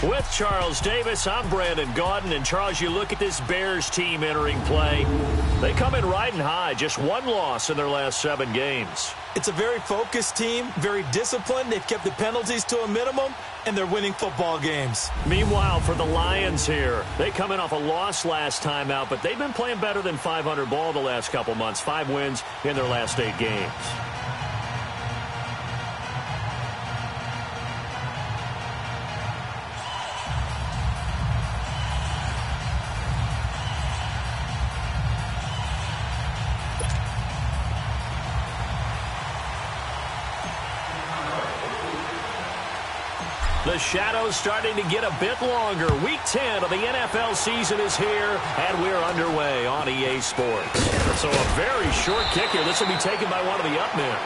With Charles Davis, I'm Brandon Gaudin. And, Charles, you look at this Bears team entering play. They come in riding high, just one loss in their last 7 games. It's a very focused team, very disciplined. They've kept the penalties to a minimum, and they're winning football games. Meanwhile, for the Lions here, they come in off a loss last time out, but they've been playing better than 500 ball the last couple months. 5 wins in their last 8 games. The shadow's starting to get a bit longer. Week 10 of the NFL season is here, and we're underway on EA Sports. So a very short kick here. This will be taken by one of the up men.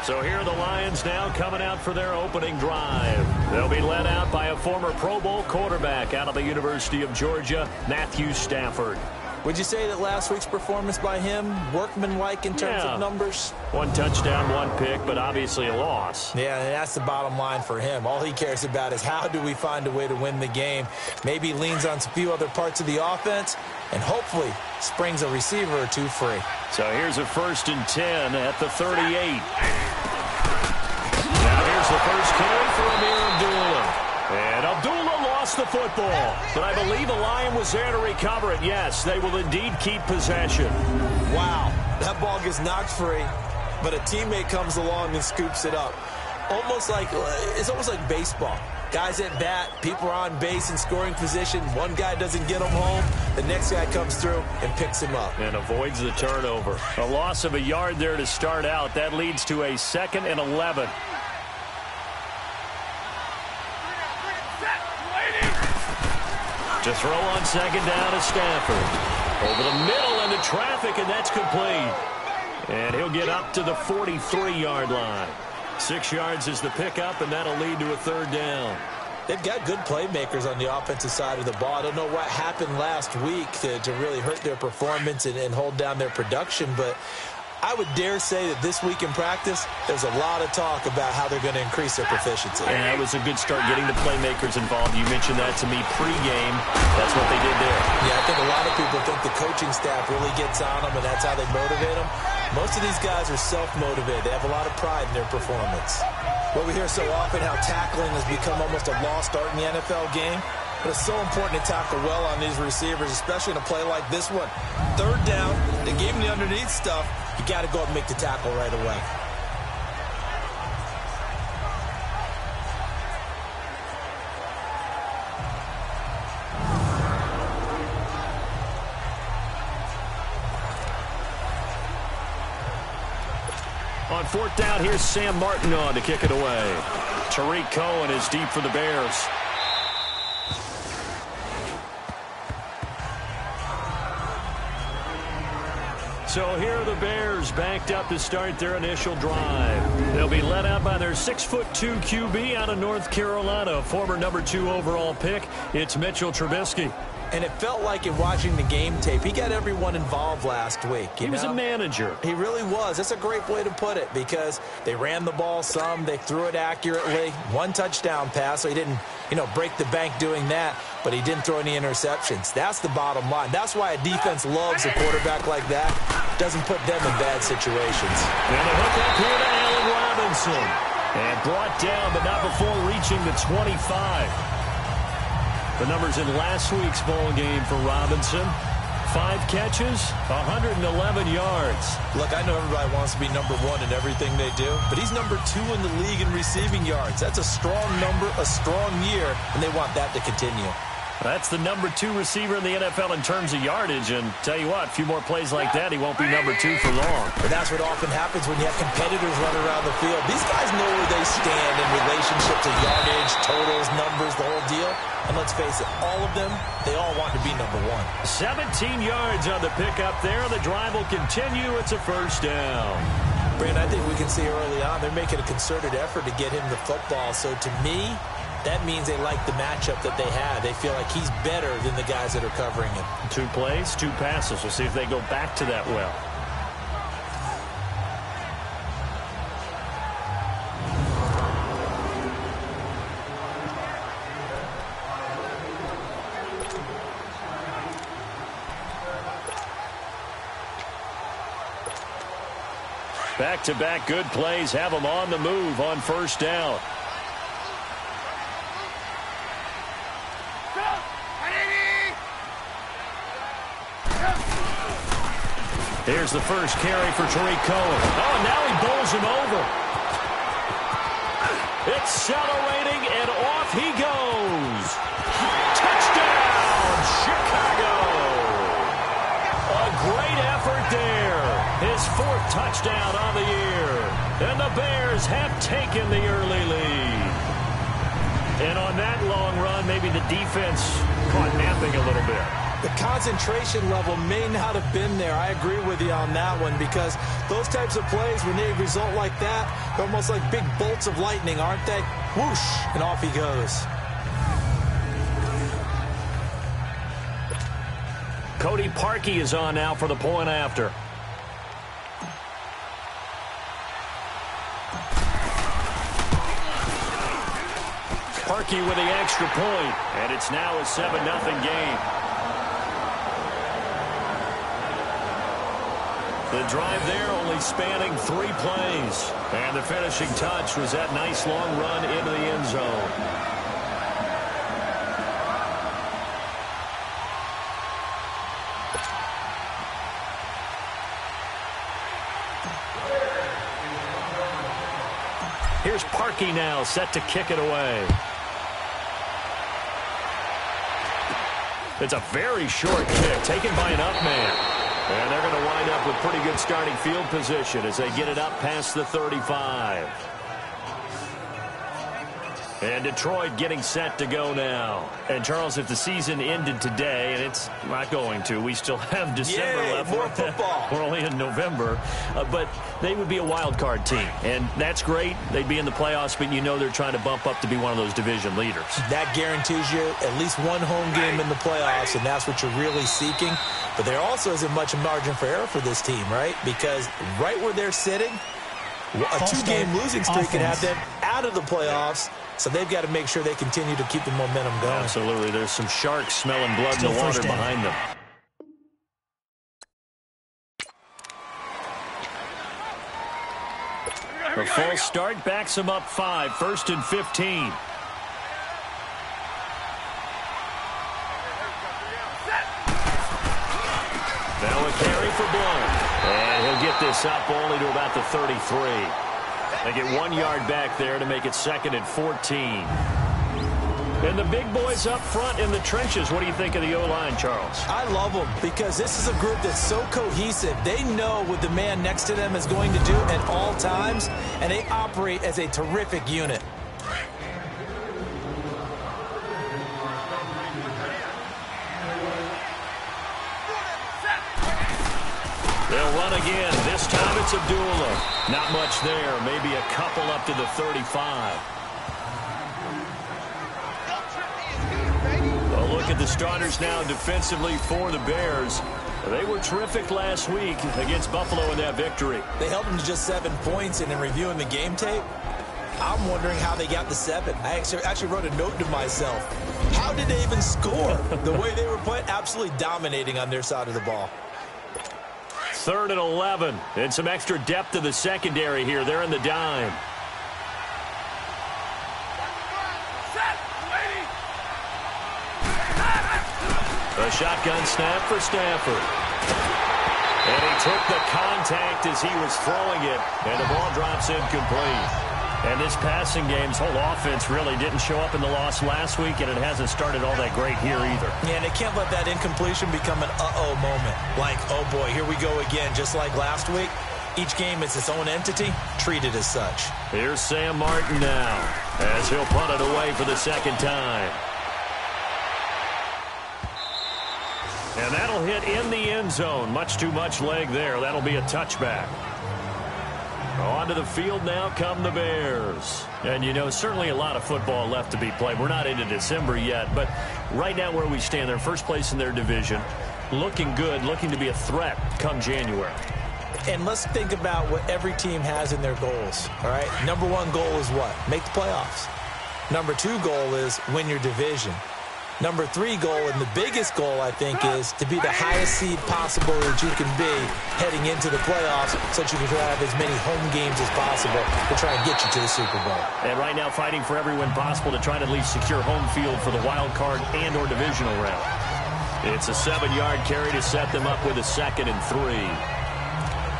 So here are the Lions now coming out for their opening drive. They'll be led out by a former Pro Bowl quarterback out of the University of Georgia, Matthew Stafford. Would you say that last week's performance by him, workmanlike in terms of numbers? 1 touchdown, 1 pick, but obviously a loss. Yeah, and that's the bottom line for him. All he cares about is how do we find a way to win the game. Maybe he leans on a few other parts of the offense and hopefully springs a receiver or 2 free. So here's a 1st and 10 at the 38. Now here's the first carry for Amir Abdullah. And Abdullah lost the football, but I believe a Lion was there to recover it. Yes, they will indeed keep possession. Wow, that ball gets knocked free, but a teammate comes along and scoops it up. It's almost like baseball. Guys at bat, people are on base in scoring position. One guy doesn't get him home. The next guy comes through and picks him up. And avoids the turnover. A loss of a yard there to start out. That leads to a 2nd and 11. To throw on 2nd down is Stafford. Over the middle into traffic, and that's complete. And he'll get up to the 43-yard line. 6 yards is the pickup, and that'll lead to a 3rd down. They've got good playmakers on the offensive side of the ball. I don't know what happened last week to really hurt their performance and hold down their production, but I would dare say that this week in practice, there's a lot of talk about how they're going to increase their proficiency. And that was a good start getting the playmakers involved. You mentioned that to me pregame. That's what they did there. Yeah, I think a lot of people think the coaching staff really gets on them, and that's how they motivate them. Most of these guys are self-motivated. They have a lot of pride in their performance. What we hear so often, how tackling has become almost a lost art in the NFL game. But it's so important to tackle well on these receivers, especially in a play like this one. 3rd down, they gave him the underneath stuff. You got to go up and make the tackle right away. On 4th down, here's Sam Martin on to kick it away. Tariq Cohen is deep for the Bears. So here are the Bears backed up to start their initial drive. They'll be led out by their 6'2" QB out of North Carolina, former number 2 overall pick. It's Mitchell Trubisky. And it felt like in watching the game tape, he got everyone involved last week. He was a manager. He really was. That's a great way to put it because they ran the ball some. They threw it accurately. 1 touchdown pass, so he didn't, break the bank doing that, but he didn't throw any interceptions. That's the bottom line. That's why a defense loves a quarterback like that. Doesn't put them in bad situations. And a hook up here to Allen Robinson. And brought down, but not before reaching the 25. The numbers in last week's ball game for Robinson. 5 catches, 111 yards. Look, I know everybody wants to be number 1 in everything they do, but he's number 2 in the league in receiving yards. That's a strong number, a strong year, and they want that to continue. That's the number 2 receiver in the NFL in terms of yardage, and tell you what, a few more plays like that, he won't be number 2 for long. But that's what often happens when you have competitors running around the field. These guys know where they stand in relationship to yardage, totals, numbers, the whole deal. And let's face it, all of them, they all want to be number 1. 17 yards on the pickup there. The drive will continue. It's a 1st down. Brandon, I think we can see early on they're making a concerted effort to get him the football. So to me, that means they like the matchup that they have. They feel like he's better than the guys that are covering him. 2 plays, 2 passes. We'll see if they go back to that well. Back-to-back good plays have them on the move on first down. Here's the first carry for Tariq Cohen. Oh, and now he bowls him over. Accelerating, and off he goes. Touchdown, Chicago. A great effort there. His 4th touchdown on the year. And the Bears have taken the early lead. And on that long run, maybe the defense caught napping a little bit. The concentration level may not have been there. I agree with you on that one, because those types of plays, when they result like that, they're almost like big bolts of lightning, aren't they? Whoosh, and off he goes. Cody Parkey is on now for the point after. Parkey with the extra point, and it's now a 7-0 game. The drive there only spanning 3 plays. And the finishing touch was that nice long run into the end zone. Here's Parkey now, set to kick it away. It's a very short kick, taken by an up man. And they're going to wind up with pretty good starting field position as they get it up past the 35. And Detroit getting set to go now. And, Charles, if the season ended today, and it's not going to, we still have December left. More football. We're only in November. But they would be a wild card team. And that's great. They'd be in the playoffs, but you know they're trying to bump up to be one of those division leaders. That guarantees you at least one home game in the playoffs, and that's what you're really seeking. But there also isn't much margin for error for this team, right? Because right where they're sitting, a 2-game losing streak can have them out of the playoffs. So they've got to make sure they continue to keep the momentum going. Absolutely. There's some sharks smelling blood in the water behind them. A false start backs them up 5. 1st and 15. Now a carry for Blount. And he'll get this up only to about the 33. They get 1 yard back there to make it 2nd and 14. And the big boys up front in the trenches. What do you think of the O-line, Charles? I love them because this is a group that's so cohesive. They know what the man next to them is going to do at all times, and they operate as a terrific unit. They'll run again. This time it's Abdullah. Not much there. Maybe a couple up to the 35. A look at the starters now defensively for the Bears. They were terrific last week against Buffalo in that victory. They held them to just 7 points, and in reviewing the game tape, I'm wondering how they got the 7. I actually wrote a note to myself. How did they even score? The way they were playing, absolutely dominating on their side of the ball. 3rd and 11. And some extra depth to the secondary here. They're in the dime. A shotgun snap for Stafford. And he took the contact as he was throwing it. And the ball drops incomplete. And this passing game's whole offense really didn't show up in the loss last week, and it hasn't started all that great here either. Yeah, and they can't let that incompletion become an uh-oh moment. Like, oh boy, here we go again, just like last week. Each game is its own entity, treated as such. Here's Sam Martin now, as he'll punt it away for the 2nd time. And that'll hit in the end zone. Much too much leg there. That'll be a touchback. Onto the field now come the Bears. And, you know, certainly a lot of football left to be played. We're not into December yet, but right now where we stand, they're first place in their division, looking good, looking to be a threat come January. And let's think about what every team has in their goals, all right? #1 goal is what? Make the playoffs. #2 goal is win your division. Number 3 goal, and the biggest goal, I think, is to be the highest seed possible that you can be heading into the playoffs so that you can have as many home games as possible to try and get you to the Super Bowl. And right now fighting for every win possible to try to at least secure home field for the wild card and or divisional round. It's a 7-yard carry to set them up with a 2nd and 3.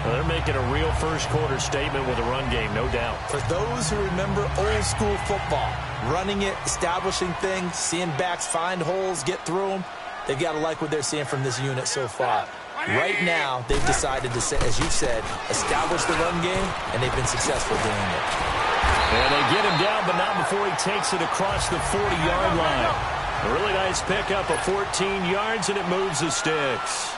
Well, they're making a real first-quarter statement with a run game, no doubt. For those who remember old-school football, running it, establishing things, seeing backs find holes, get through them, they've got to like what they're seeing from this unit so far. Right now, they've decided to, as you said, establish the run game, and they've been successful doing it. And they get him down, but not before he takes it across the 40-yard line. A really nice pickup of 14 yards, and it moves the sticks.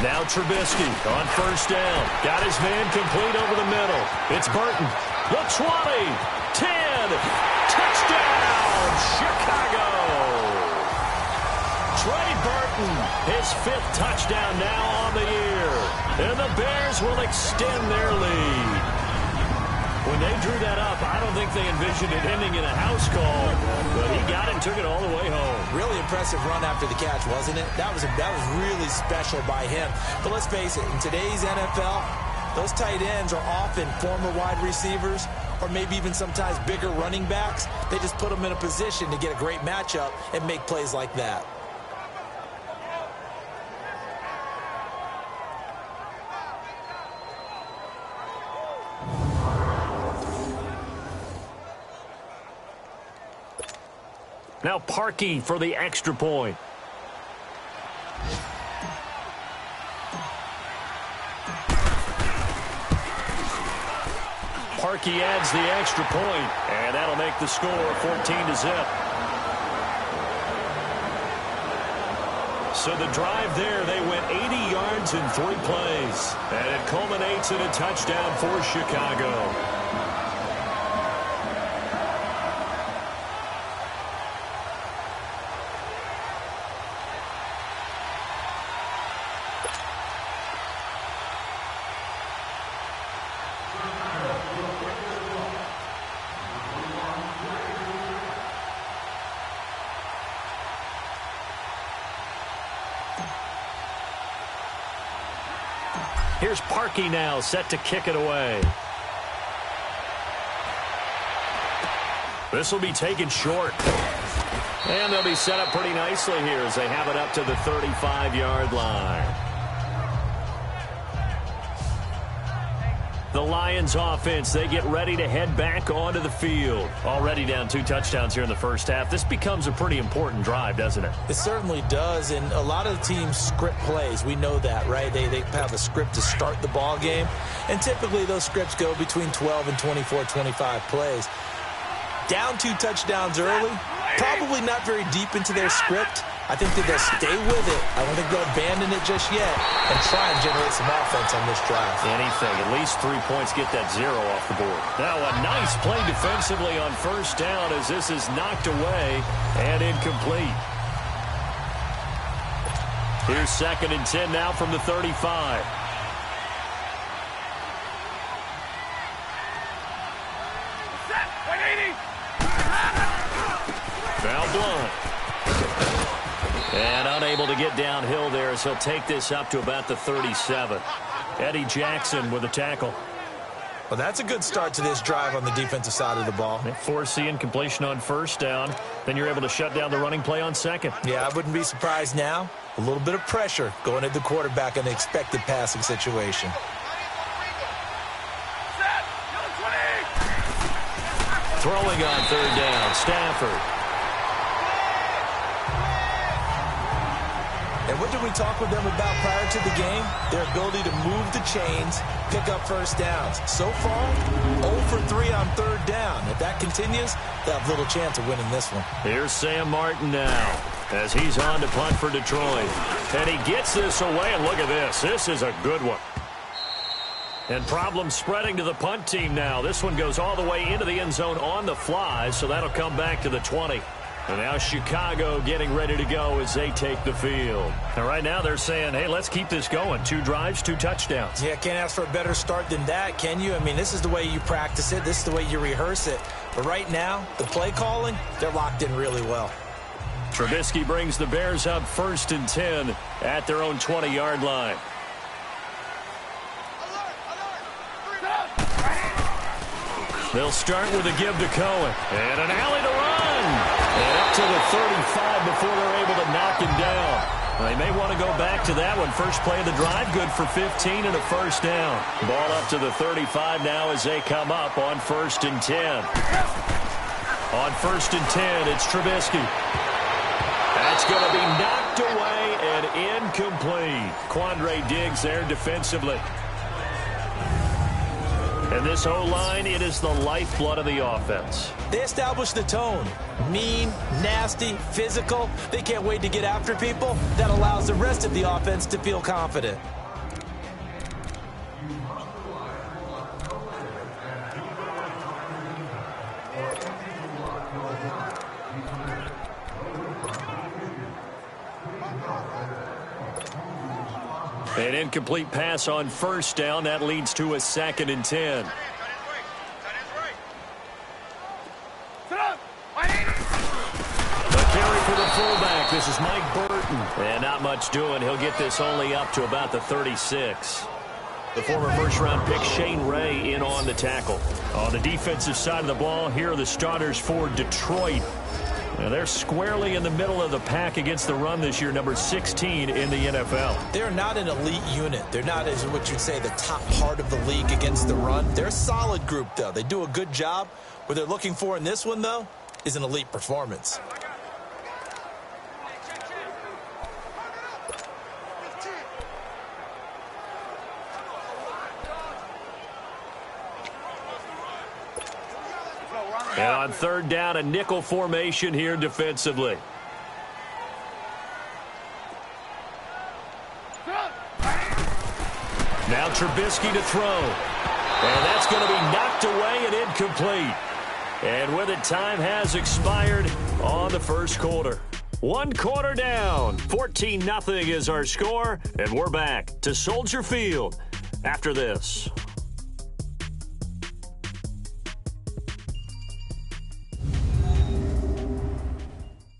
Now Trubisky on first down. Got his man complete over the middle. It's Burton. The 20. 10. Touchdown, Chicago. Trey Burton, his 5th touchdown now on the year. And the Bears will extend their lead. When they drew that up, I don't think they envisioned it ending in a house call, but he got it and took it all the way home. Really impressive run after the catch, wasn't it? That was really special by him. But let's face it, in today's NFL, those tight ends are often former wide receivers or maybe even sometimes bigger running backs. They just put them in a position to get a great matchup and make plays like that. Now Parkey for the extra point. Parkey adds the extra point, and that'll make the score 14-0. So the drive there, they went 80 yards in 3 plays, and it culminates in a touchdown for Chicago. Here's Parkey now, set to kick it away. This will be taken short. And they'll be set up pretty nicely here as they have it up to the 35-yard line. The Lions offense, they get ready to head back onto the field. Already down 2 touchdowns here in the first half. This becomes a pretty important drive, doesn't it? It certainly does, and a lot of the teams script plays. We know that, right? They have a script to start the ball game, and typically those scripts go between 12 and 24, 25 plays. Down 2 touchdowns early, probably not very deep into their script. I think that they'll stay with it. I don't think they'll abandon it just yet and try and generate some offense on this drive. Anything. At least 3 points, get that 0 off the board. Now a nice play defensively on first down as this is knocked away and incomplete. Here's 2nd and 10 now from the 35. Foul blunt. And unable to get downhill there, so he'll take this up to about the 37. Eddie Jackson with a tackle. Well, that's a good start to this drive on the defensive side of the ball. Forcing incompletion on first down. Then you're able to shut down the running play on 2nd. Yeah, I wouldn't be surprised now. A little bit of pressure going at the quarterback in the expected passing situation. Throwing on 3rd down, Stafford. And what did we talk with them about prior to the game? Their ability to move the chains, pick up first downs. So far, 0 for 3 on 3rd down. If that continues, they'll have little chance of winning this one. Here's Sam Martin now as he's on to punt for Detroit. And he gets this away, and look at this. This is a good one. And problems spreading to the punt team now. This one goes all the way into the end zone on the fly, so that'll come back to the 20. And now Chicago getting ready to go as they take the field. And right now they're saying, hey, let's keep this going. 2 drives, 2 touchdowns. Yeah, can't ask for a better start than that, can you? I mean, this is the way you practice it. This is the way you rehearse it. But right now, the play calling, they're locked in really well. Trubisky brings the Bears up 1st and 10 at their own 20-yard line. They'll start with a give to Cohen. And an alley to run. And up to the 35 before they're able to knock him down. They may want to go back to that one. First play of the drive, good for 15 and a first down. Ball up to the 35 now as they come up on 1st and 10. On 1st and 10, it's Trubisky. That's going to be knocked away and incomplete. Quandre Diggs there defensively. And this O-line, it is the lifeblood of the offense. They establish the tone. Mean, nasty, physical. They can't wait to get after people. That allows the rest of the offense to feel confident. An incomplete pass on 1st down. That leads to a 2nd and 10. For the fullback, this is Mike Burton. And not much doing. He'll get this only up to about the 36. The former first-round pick Shane Ray in on the tackle. On the defensive side of the ball, here are the starters for Detroit. Now they're squarely in the middle of the pack against the run this year, number 16 in the NFL. They're not an elite unit. They're not, as what you'd say, the top part of the league against the run. They're a solid group, though. They do a good job. What they're looking for in this one, though, is an elite performance. And on 3rd down, a nickel formation here defensively. Now Trubisky to throw. And that's going to be knocked away and incomplete. And with it, time has expired on the 1st quarter. 1 quarter down. 14-0 is our score. And we're back to Soldier Field after this.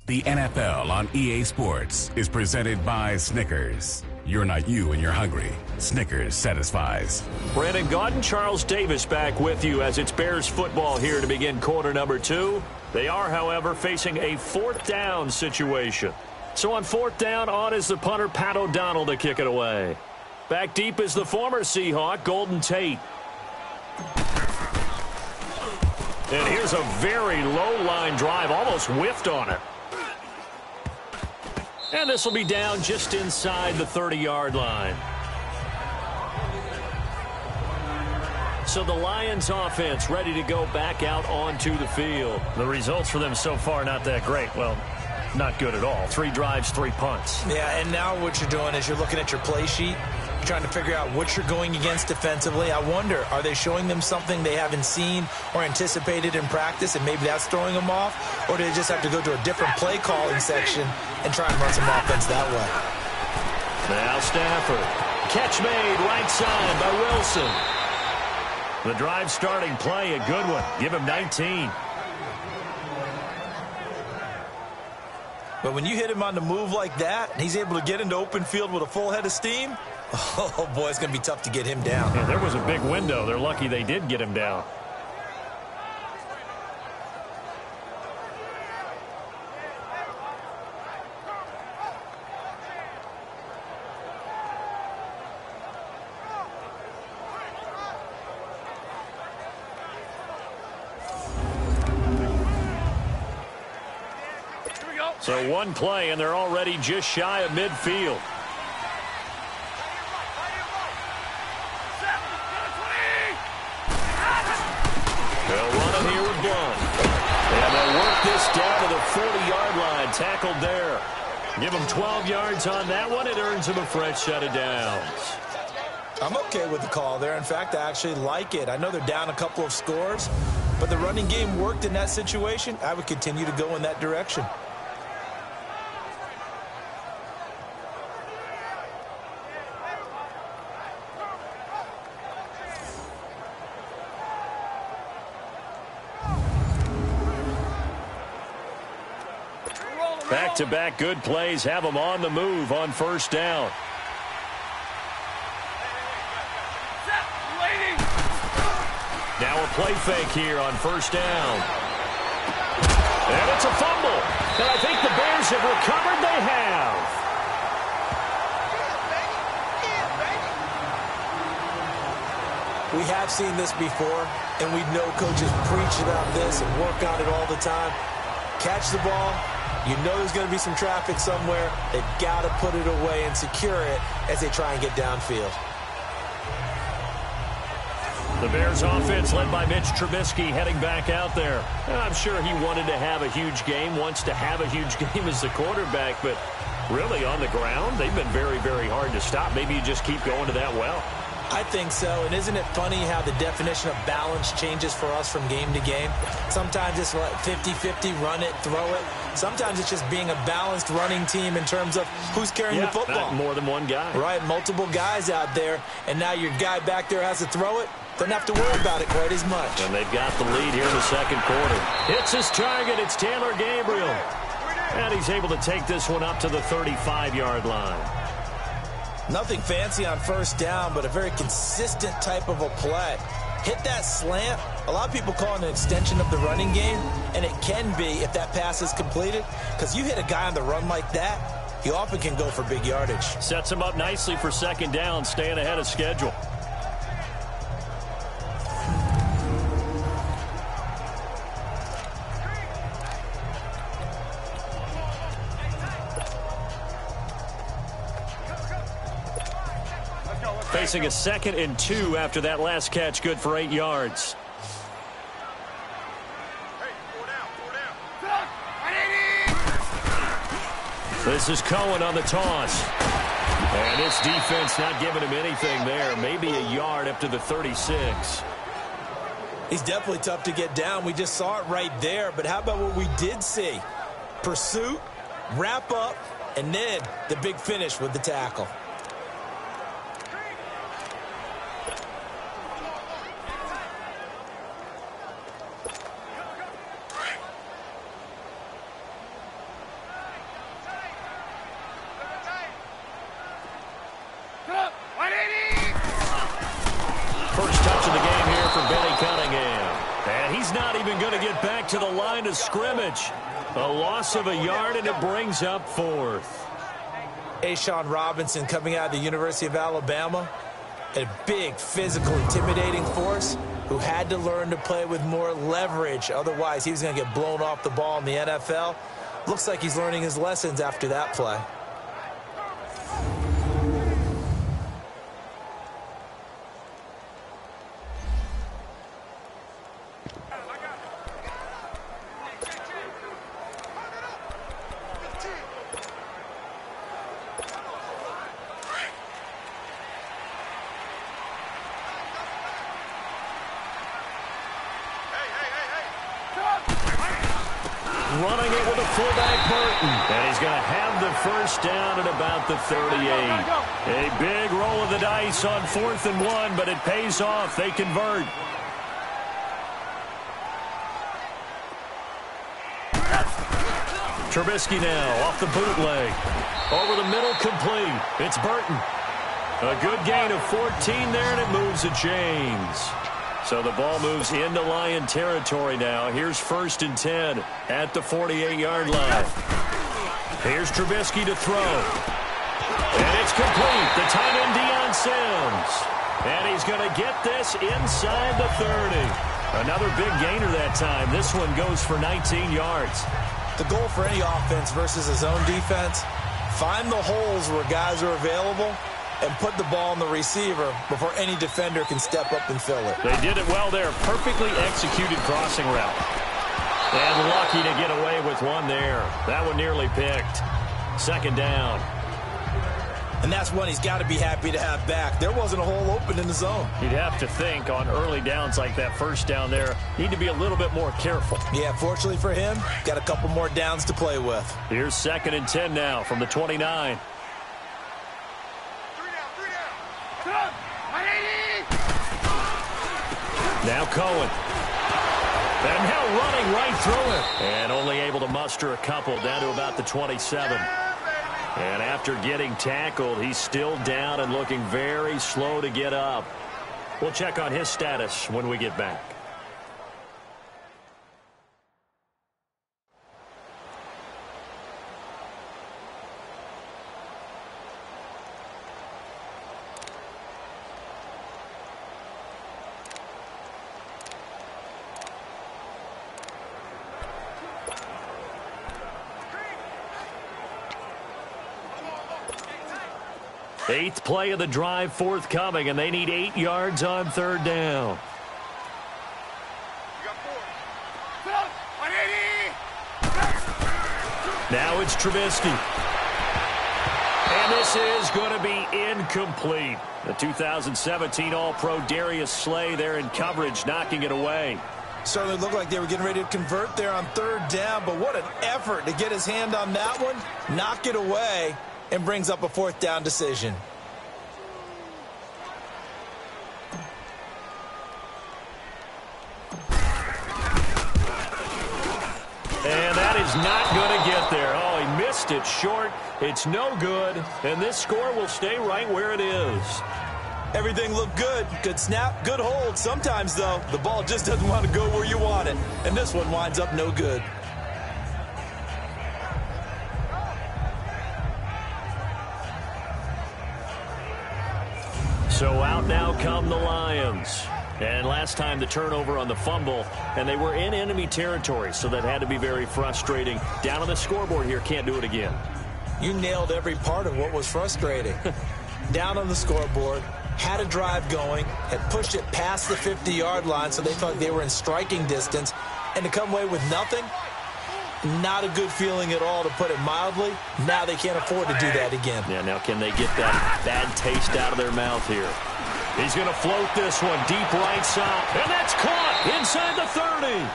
The NFL on EA Sports is presented by Snickers. You're not you and you're hungry. Snickers satisfies. Brandon Gaudin, Charles Davis back with you as it's Bears football here to begin quarter number 2. They are, however, facing a 4th down situation. So on 4th down, on is the punter, Pat O'Donnell, to kick it away. Back deep is the former Seahawk, Golden Tate. And here's a very low-line drive, almost whiffed on it. And this will be down just inside the 30-yard line. So the Lions offense ready to go back out onto the field. The results for them so far not that great. Well, not good at all. 3 drives, 3 punts. Yeah, and now what you're doing is you're looking at your play sheet. You're trying to figure out what you're going against defensively. I wonder, are they showing them something they haven't seen or anticipated in practice, and maybe that's throwing them off? Or do they just have to go to a different play calling section and try and run some offense that way? Now Stafford. Catch made right side by Wilson. The drive starting play, a good one. Give him 19. But when you hit him on the move like that, and he's able to get into open field with a full head of steam, oh, boy, it's going to be tough to get him down. Yeah, there was a big window. They're lucky they did get him down. So one play, and they're already just shy of midfield. They'll run him here with Blunt. And they'll work this down to the 40-yard line. Tackled there. Give him 12 yards on that one. It earns him a fresh set of downs. I'm okay with the call there. In fact, I actually like it. I know they're down a couple of scores, but the running game worked in that situation. I would continue to go in that direction. Back-to-back good plays have them on the move on first down. Now a play fake here on first down. And it's a fumble. And I think the Bears have recovered. They have. We have seen this before, and we know coaches preach about this and work on it all the time. Catch the ball. You know there's going to be some traffic somewhere. They've got to put it away and secure it as they try and get downfield. The Bears offense led by Mitch Trubisky heading back out there. I'm sure he wanted to have a huge game, wants to have a huge game as the quarterback, but really on the ground, they've been very, very hard to stop. Maybe you just keep going to that well. I think so, and isn't it funny how the definition of balance changes for us from game to game? Sometimes it's 50-50, run it, throw it. Sometimes it's just being a balanced running team in terms of who's carrying the football. More than one guy. Right, multiple guys out there, and now your guy back there has to throw it. Doesn't have to worry about it quite as much. And they've got the lead here in the second quarter. Hits his target. It's Taylor Gabriel. And he's able to take this one up to the 35-yard line. Nothing fancy on first down, but a very consistent type of a play. Hit that slant. A lot of people call it an extension of the running game, and it can be if that pass is completed, because you hit a guy on the run like that, he often can go for big yardage. Sets him up nicely for second down, staying ahead of schedule. Facing a 2nd and 2 after that last catch, good for 8 yards. This is Cohen on the toss. And this defense not giving him anything there. Maybe a yard up to the 36. He's definitely tough to get down. We just saw it right there. But how about what we did see? Pursuit, wrap up, and then the big finish with the tackle. To the line of scrimmage. A loss of a yard, and it brings up 4th. Ashawn Robinson coming out of the University of Alabama. A big, physical, intimidating force who had to learn to play with more leverage. Otherwise, he was going to get blown off the ball in the NFL. Looks like he's learning his lessons after that play. Running it with a fullback, Burton. And he's going to have the first down at about the 38. A big roll of the dice on 4th and 1, but it pays off. They convert. Trubisky now off the bootleg. Over the middle, complete. It's Burton. A good gain of 14 there, and it moves the chains. So the ball moves into Lion territory now. Here's 1st and 10 at the 48-yard line. Here's Trubisky to throw. And it's complete. The tight end, Deion Sims. And he's going to get this inside the 30. Another big gainer that time. This one goes for 19 yards. The goal for any offense versus a zone defense, find the holes where guys are available and put the ball on the receiver before any defender can step up and fill it. They did it well there. Perfectly executed crossing route. And lucky to get away with one there. That one nearly picked. 2nd down. And that's one he's got to be happy to have back. There wasn't a hole open in the zone. You'd have to think on early downs like that first down there, need to be a little bit more careful. Yeah, fortunately for him, got a couple more downs to play with. Here's 2nd and 10 now from the 29. Now Cohen. And now running right through it. And only able to muster a couple down to about the 27. And after getting tackled, he's still down and looking very slow to get up. We'll check on his status when we get back. Eighth play of the drive forthcoming, and they need 8 yards on third down. Now it's Trubisky. And this is going to be incomplete. The 2017 All-Pro Darius Slay there in coverage, knocking it away. Certainly looked like they were getting ready to convert there on third down, but what an effort to get his hand on that one, knock it away, and brings up a fourth down decision. And that is not going to get there. Oh, he missed it short. It's no good, and this score will stay right where it is. Everything looked good. Good snap, good hold. Sometimes, though, the ball just doesn't want to go where you want it, and this one winds up no good. So out now come the Lions. And last time the turnover on the fumble, and they were in enemy territory, so that had to be very frustrating. Down on the scoreboard here, can't do it again. You nailed every part of what was frustrating. Down on the scoreboard, had a drive going, had pushed it past the 50-yard line, so they thought they were in striking distance, and to come away with nothing, not a good feeling at all, to put it mildly. Now they can't afford to do that again. Yeah, now can they get that bad taste out of their mouth here? He's going to float this one deep right side, and that's caught inside the 30.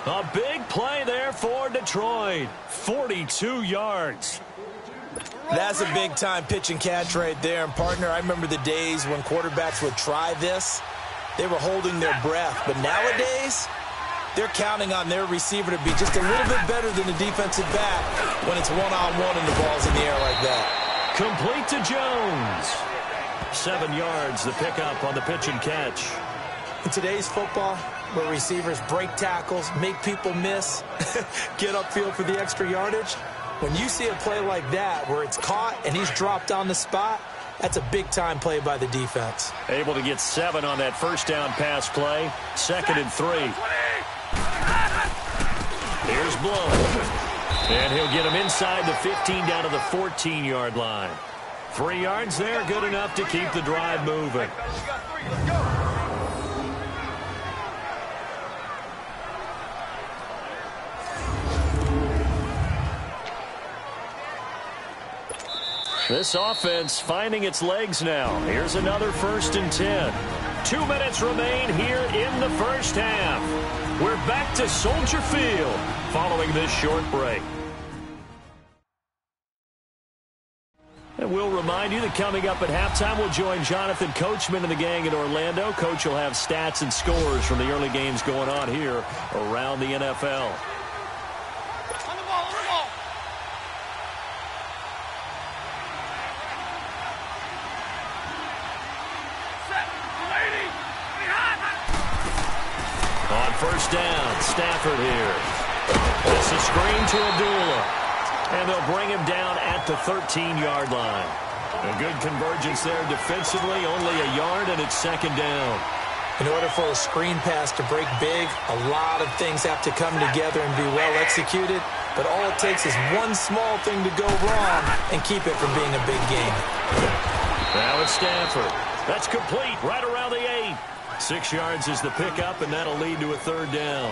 A big play there for Detroit. 42 yards. That's a big-time pitch and catch right there. And, partner, I remember the days when quarterbacks would try this. They were holding their breath. But nowadays, they're counting on their receiver to be just a little bit better than the defensive back when it's one-on-one and the ball's in the air like that. Complete to Jones. 7 yards, the pickup on the pitch and catch. In today's football, where receivers break tackles, make people miss, get upfield for the extra yardage, when you see a play like that where it's caught and he's dropped on the spot, that's a big-time play by the defense. Able to get 7 on that first down pass play. 2nd and 3. Here's Blow. And he'll get him inside the 15 down to the 14-yard line. 3 yards there, good enough to keep the drive moving. This offense finding its legs now. Here's another 1st and 10. 2 minutes remain here in the first half. We're back to Soldier Field following this short break. And we'll remind you that coming up at halftime, we'll join Jonathan Coachman and the gang in Orlando. Coach will have stats and scores from the early games going on here around the NFL. On first down, Stafford here. It's a screen to Abdullah. And they'll bring him down at the 13-yard line. A good convergence there defensively, only a yard, and it's 2nd down. In order for a screen pass to break big, a lot of things have to come together and be well executed. But all it takes is one small thing to go wrong and keep it from being a big game. Now it's Stafford. That's complete right around the 8. 6 yards is the pickup, and that'll lead to a 3rd down.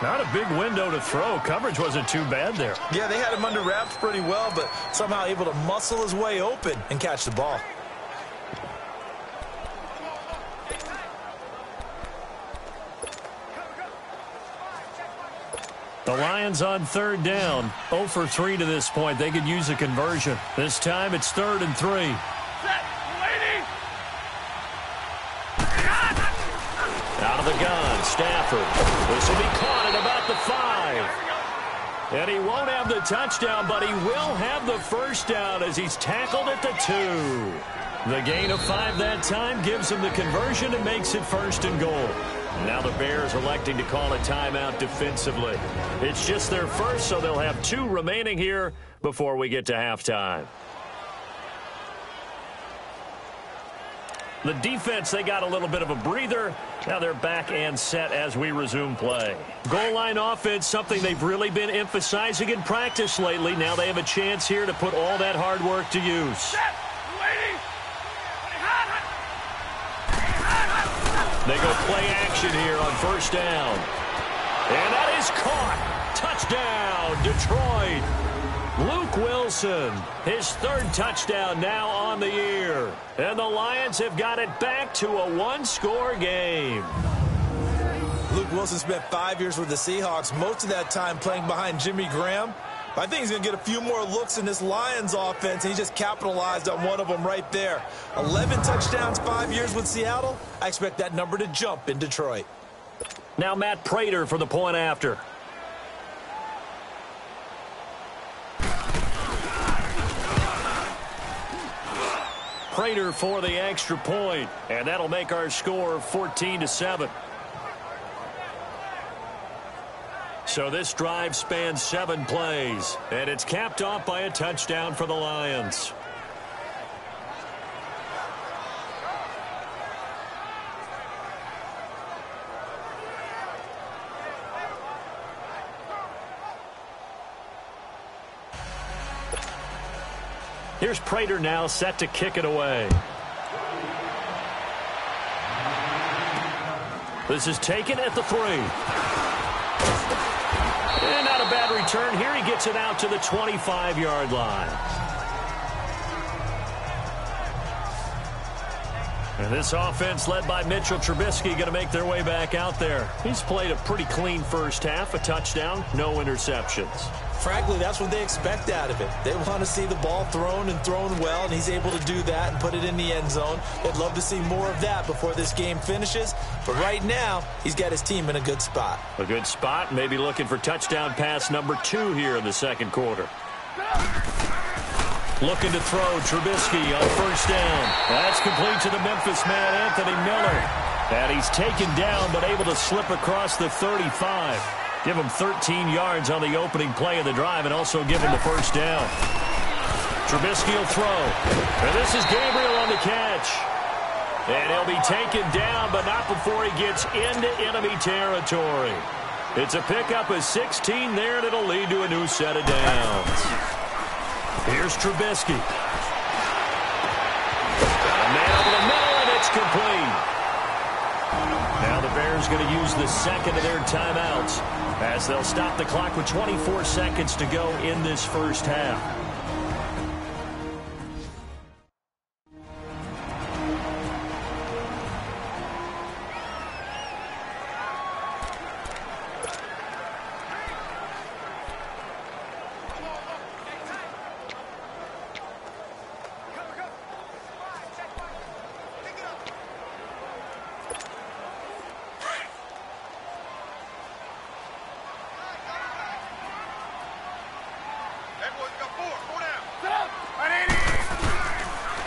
Not a big window to throw. Coverage wasn't too bad there. Yeah, they had him under wraps pretty well, but somehow able to muscle his way open and catch the ball. The Lions on 3rd down. 0 for 3 to this point. They could use a conversion. This time it's 3rd and 3. Out of the gun. on Stafford. This will be caught at about the 5. And he won't have the touchdown, but he will have the first down as he's tackled at the 2. The gain of 5 that time gives him the conversion and makes it 1st and goal. Now the Bears electing to call a timeout defensively. It's just their first, so they'll have 2 remaining here before we get to halftime. The defense, they got a little bit of a breather. Now they're back and set as we resume play. Goal line offense, something they've really been emphasizing in practice lately. Now they have a chance here to put all that hard work to use. They go play action here on 1st down. And that is caught. Touchdown, Detroit. Luke Wilson, his 3rd touchdown now on the year. And the Lions have got it back to a 1-score game. Luke Wilson spent 5 years with the Seahawks, most of that time playing behind Jimmy Graham. I think he's going to get a few more looks in this Lions offense, and he just capitalized on one of them right there. 11 touchdowns, 5 years with Seattle. I expect that number to jump in Detroit. Now Matt Prater for the point after. Prater for the extra point, and that'll make our score 14-7. So this drive spans 7 plays, and it's capped off by a touchdown for the Lions. Here's Prater now set to kick it away. This is taken at the 3. And not a bad return here. He gets it out to the 25-yard line. And this offense led by Mitchell Trubisky going to make their way back out there. He's played a pretty clean first half, a touchdown, no interceptions. Frankly, that's what they expect out of it. They want to see the ball thrown and thrown well, and he's able to do that and put it in the end zone. They'd love to see more of that before this game finishes. But right now, he's got his team in a good spot. A good spot, maybe looking for touchdown pass number 2 here in the 2nd quarter. Looking to throw Trubisky on 1st down. That's complete to the Memphis man, Anthony Miller. And he's taken down but able to slip across the 35. Give him 13 yards on the opening play of the drive and also give him the 1st down. Trubisky will throw. And this is Gabriel on the catch. And he'll be taken down, but not before he gets into enemy territory. It's a pickup of 16 there, and it'll lead to a new set of downs. Here's Trubisky. Got a man over the middle, and it's complete. Now the Bears going to use the 2nd of their timeouts as they'll stop the clock with 24 seconds to go in this first half.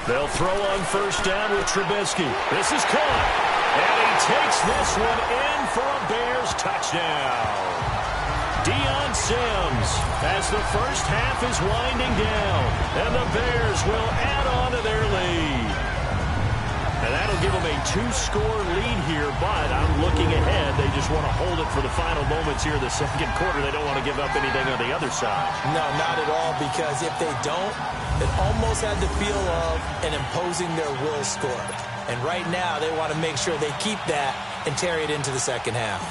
They'll throw on 1st down with Trubisky. This is caught. And he takes this one in for a Bears touchdown. Deion Sims as the first half is winding down. And the Bears will add on to their lead. And that'll give them a 2-score lead here, but I'm looking ahead. They just want to hold it for the final moments here in the 2nd quarter. They don't want to give up anything on the other side. No, not at all, because if they don't, it almost had the feel of an imposing their will score. And right now, they want to make sure they keep that and carry it into the 2nd half.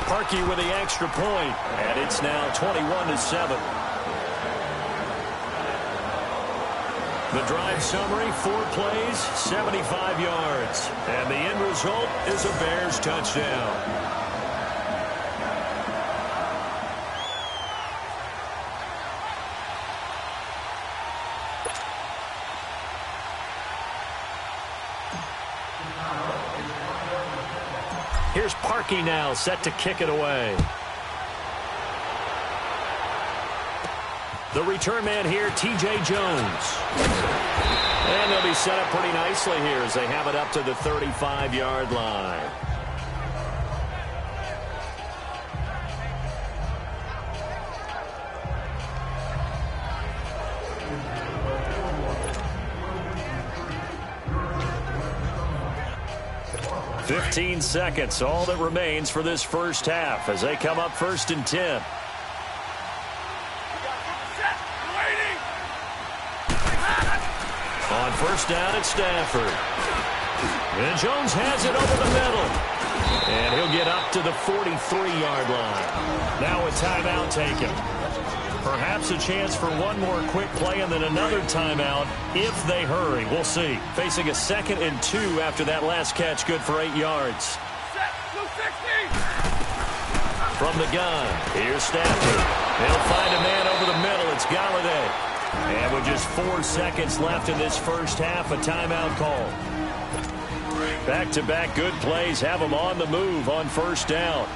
Parkey with the extra point, and it's now 21-7. The drive summary, 4 plays, 75 yards. And the end result is a Bears touchdown. Here's Parkey now, set to kick it away. The return man here, T.J. Jones. And they'll be set up pretty nicely here as they have it up to the 35-yard line. "15 seconds, all that remains for this first half as they come up 1st and 10. On first down at Stafford. And Jones has it over the middle. And he'll get up to the 43-yard line. Now a timeout taken. Perhaps a chance for one more quick play and then another timeout if they hurry. We'll see. Facing a 2nd and 2 after that last catch, good for 8 yards. From the gun, here's Stafford. They'll find a man over the middle. It's Galladay. And with just 4 seconds left in this first half, a timeout call. Back-to-back good plays have them on the move on first down.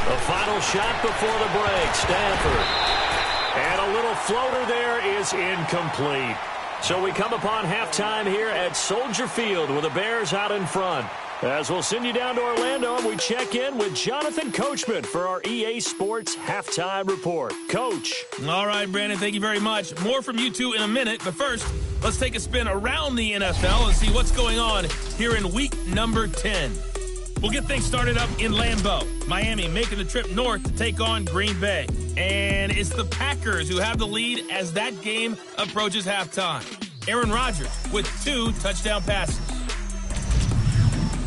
The final shot before the break, Stafford. And a little floater there is incomplete. So we come upon halftime here at Soldier Field with the Bears out in front. As we'll send you down to Orlando and we check in with Jonathan Coachman for our EA Sports Halftime Report. Coach. All right, Brandon, thank you very much. More from you two in a minute, but first, let's take a spin around the NFL and see what's going on here in week number 10. We'll get things started up in Lambeau. Miami making the trip north to take on Green Bay. And it's the Packers who have the lead as that game approaches halftime. Aaron Rodgers with 2 touchdown passes.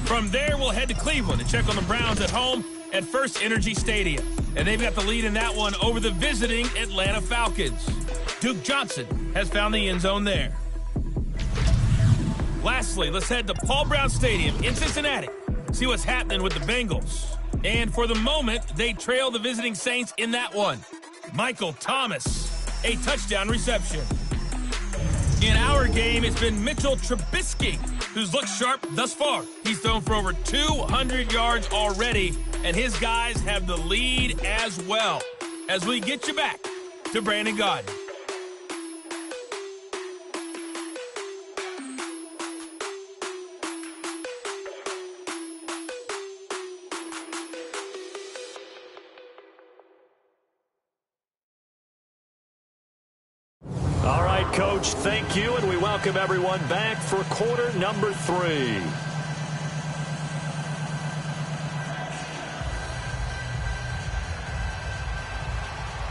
From there, we'll head to Cleveland to check on the Browns at home at First Energy Stadium. And they've got the lead in that one over the visiting Atlanta Falcons. Duke Johnson has found the end zone there. Lastly, let's head to Paul Brown Stadium in Cincinnati. See what's happening with the Bengals. And for the moment, they trail the visiting Saints in that one. Michael Thomas, a touchdown reception. In our game, it's been Mitchell Trubisky, who's looked sharp thus far. He's thrown for over 200 yards already, and his guys have the lead as well. As we get you back to Brandon Gaudin. All right, Coach, thank you, and we welcome everyone back for quarter number 3.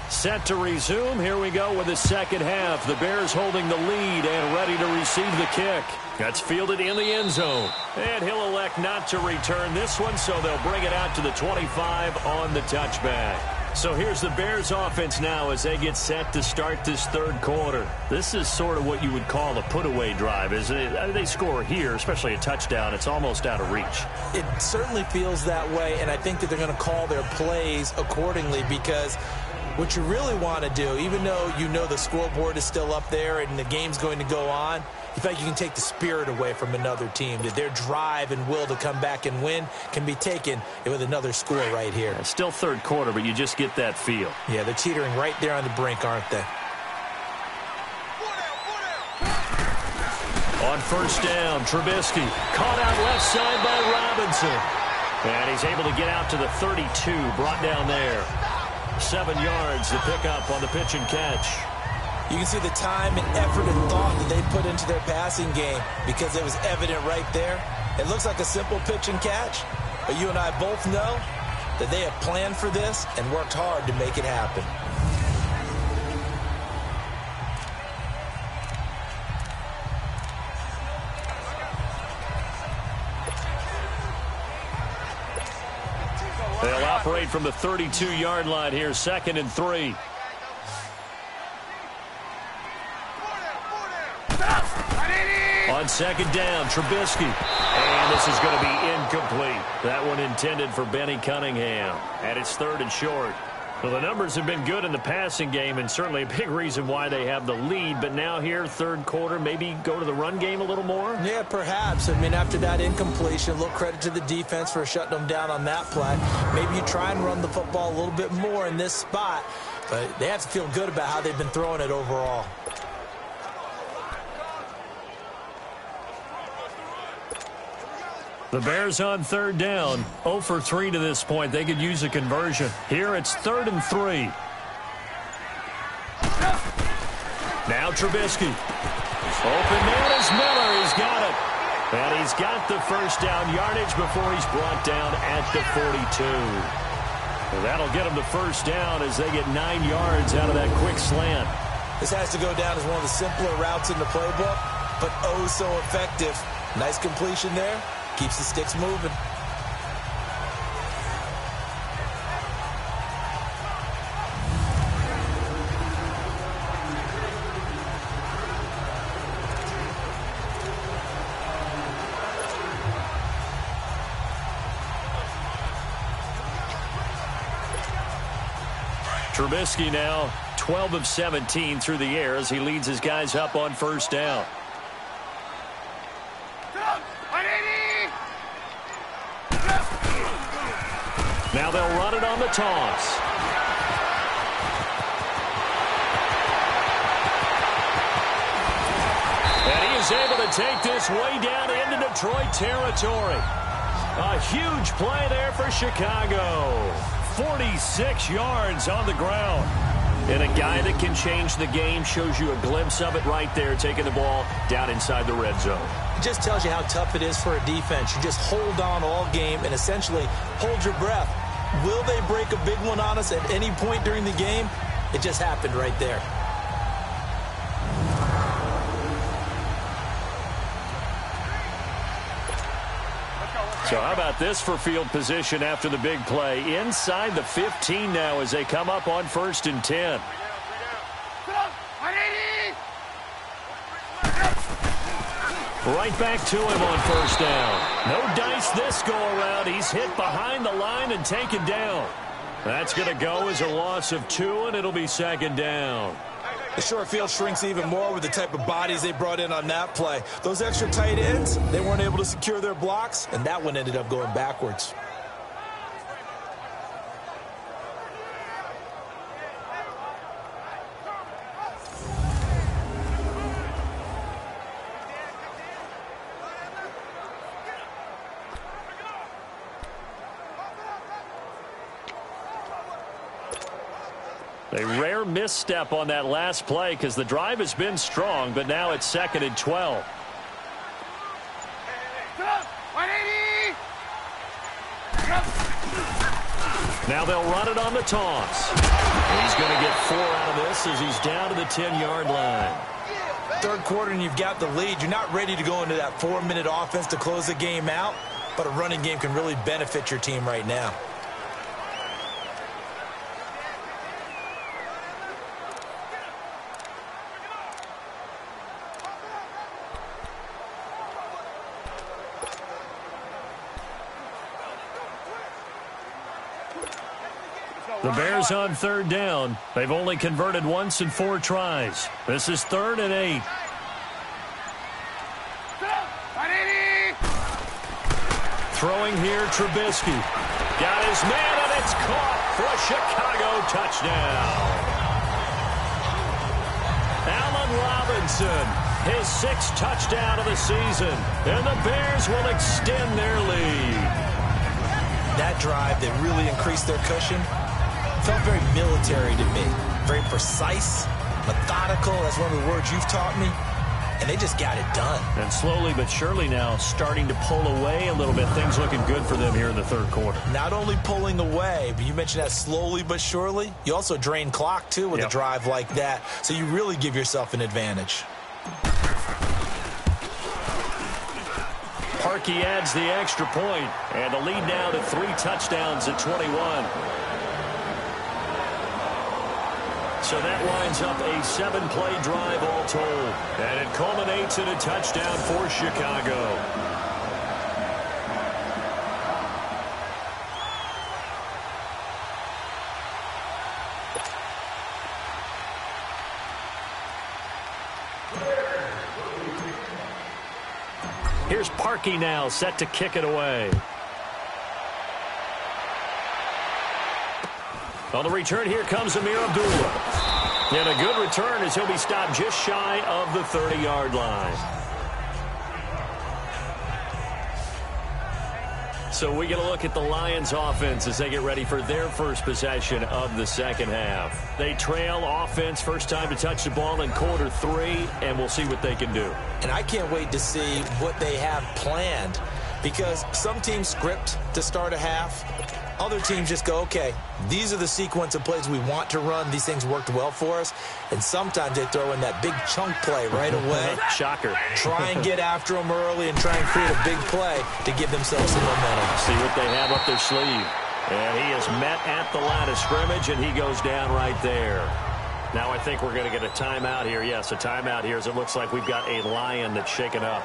Set to resume. Here we go with the second half. The Bears holding the lead and ready to receive the kick. That's fielded in the end zone. And he'll elect not to return this one, so they'll bring it out to the 25 on the touchback. So here's the Bears offense now as they get set to start this third quarter. This is sort of what you would call a put-away drive, isn't it? I mean, they score here, especially a touchdown. It's almost out of reach. It certainly feels that way, and I think that they're going to call their plays accordingly because what you really want to do, even though you know the scoreboard is still up there and the game's going to go on, you feel like you can take the spirit away from another team, that their drive and will to come back and win can be taken with another score right here. It's still third quarter, but you just get that feel. Yeah, they're teetering right there on the brink, aren't they? On first down, Trubisky caught out left side by Robinson. And he's able to get out to the 32, brought down there. 7 yards to pick up on the pitch and catch. You can see the time and effort and thought that they put into their passing game because it was evident right there. It looks like a simple pitch and catch, but you and I both know that they have planned for this and worked hard to make it happen. They'll operate from the 32-yard line here, 2nd and 3. On second down, Trubisky. And this is going to be incomplete. That one intended for Benny Cunningham. And it's 3rd and short. Well, the numbers have been good in the passing game, and certainly a big reason why they have the lead. But now here, third quarter, maybe go to the run game a little more? Yeah, perhaps. I mean, after that incompletion, a little credit to the defense for shutting them down on that play. Maybe you try and run the football a little bit more in this spot, but they have to feel good about how they've been throwing it overall. The Bears on third down, 0 for 3 to this point. They could use a conversion. Here it's 3rd and 3. Now Trubisky. Open man is Miller. He's got it. And he's got the first down yardage before he's brought down at the 42. Well, that'll get him the first down as they get 9 yards out of that quick slant. This has to go down as one of the simpler routes in the playbook, but oh so effective. Nice completion there. Keeps the sticks moving. Trubisky now 12 of 17 through the air as he leads his guys up on first down. Now they'll run it on the toss. And he is able to take this way down into Detroit territory. A huge play there for Chicago. 46 yards on the ground. And a guy that can change the game, shows you a glimpse of it right there, taking the ball down inside the red zone. It just tells you how tough it is for a defense. You just hold on all game and essentially hold your breath. Will they break a big one on us at any point during the game? It just happened right there. So how about this for field position after the big play? Inside the 15 now as they come up on 1st and 10. Right back to him on first down. No dice this go-around. He's hit behind the line and taken down. That's going to go as a loss of 2, and it'll be 2nd down. The short field shrinks even more with the type of bodies they brought in on that play. Those extra tight ends, they weren't able to secure their blocks, and that one ended up going backwards. A rare misstep on that last play because the drive has been strong, but now it's 2nd and 12. Now they'll run it on the toss. He's going to get 4 out of this as he's down to the 10-yard line. Third quarter and you've got the lead. You're not ready to go into that 4-minute offense to close the game out, but a running game can really benefit your team right now. The Bears on 3rd down. They've only converted once in 4 tries. This is 3rd and 8. Throwing here, Trubisky. Got his man, and it's caught for a Chicago touchdown. Allen Robinson, his 6th touchdown of the season. And the Bears will extend their lead. That drive, they really increased their cushion. Felt very military to me. Very precise, methodical. That's one of the words you've taught me. And they just got it done. And slowly but surely now starting to pull away a little bit. Things looking good for them here in the 3rd quarter. Not only pulling away, but you mentioned that slowly but surely. You also drain clock, too, with a drive like that. So you really give yourself an advantage. Parkey adds the extra point. And the lead now to 3 touchdowns at 21. So that winds up a 7-play drive all told. And it culminates in a touchdown for Chicago. Here's Parkey now, set to kick it away. On the return, here comes Amir Abdullah. And a good return as he'll be stopped just shy of the 30-yard line. So we get a look at the Lions offense as they get ready for their first possession of the second half. They trail offense, first time to touch the ball in quarter 3, and we'll see what they can do. And I can't wait to see what they have planned, because some teams script to start a half. Other teams just go, okay, these are the sequence of plays we want to run. These things worked well for us. And sometimes they throw in that big chunk play right away. Shocker. Try and get after them early and try and create a big play to give themselves some momentum. See what they have up their sleeve. And he is met at the line of scrimmage, and he goes down right there. Now I think we're going to get a timeout here. Yes, a timeout here as it looks like we've got a Lion that's shaken up.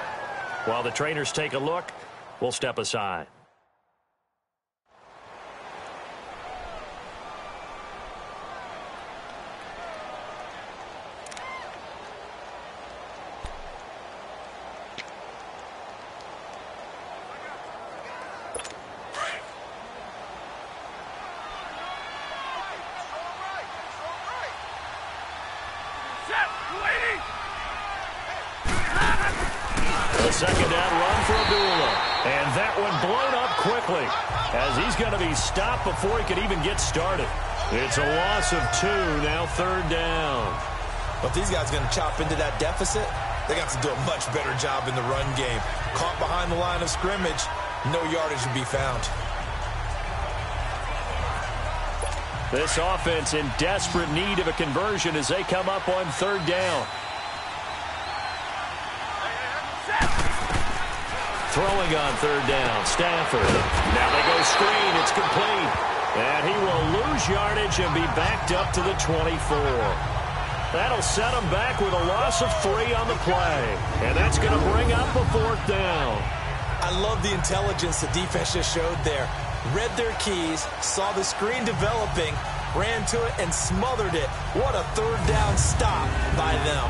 While the trainers take a look, we'll step aside. Second down run for Abdullah. And that one blown up quickly as he's going to be stopped before he could even get started. It's a loss of 2, now third down. But these guys are going to chop into that deficit. They got to do a much better job in the run game. Caught behind the line of scrimmage, no yardage to be found. This offense in desperate need of a conversion as they come up on third down. Throwing on third down, Stafford. Now they go screen, it's complete. And he will lose yardage and be backed up to the 24. That'll set him back with a loss of 3 on the play. And that's going to bring up a 4th down. I love the intelligence the defense just showed there. Read their keys, saw the screen developing, ran to it and smothered it. What a third down stop by them.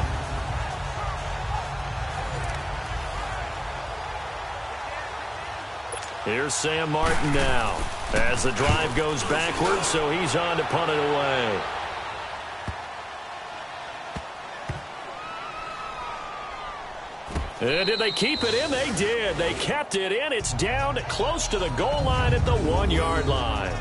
Here's Sam Martin now as the drive goes backwards, so he's on to punt it away. And did they keep it in? They did. They kept it in. It's down close to the goal line at the 1-yard line.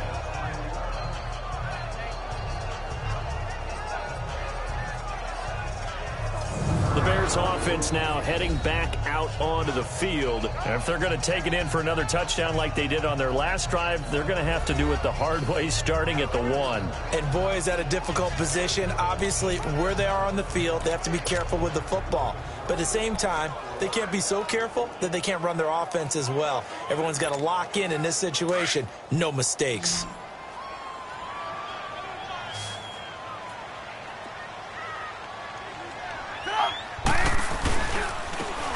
The Bears offense now heading back out onto the field. And if they're going to take it in for another touchdown like they did on their last drive, they're going to have to do it the hard way, starting at the 1. And boy, is that a difficult position. Obviously, where they are on the field, they have to be careful with the football. But at the same time, they can't be so careful that they can't run their offense as well. Everyone's got to lock in this situation. No mistakes.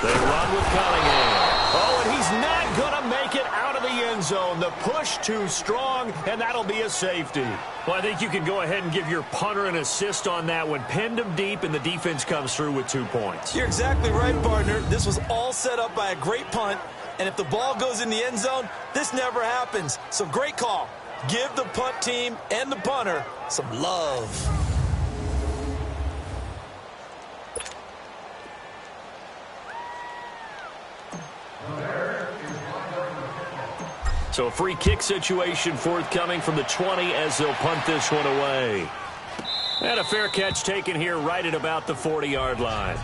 They run with Cunningham. Oh, and he's not going to make it out of the end zone. The push too strong, and that'll be a safety. Well, I think you can go ahead and give your punter an assist on that one. Pinned him deep, and the defense comes through with 2 points. You're exactly right, partner. This was all set up by a great punt, and if the ball goes in the end zone, this never happens. So great call. Give the punt team and the punter some love. So a free kick situation forthcoming from the 20 as they'll punt this one away. And a fair catch taken here right at about the 40-yard line.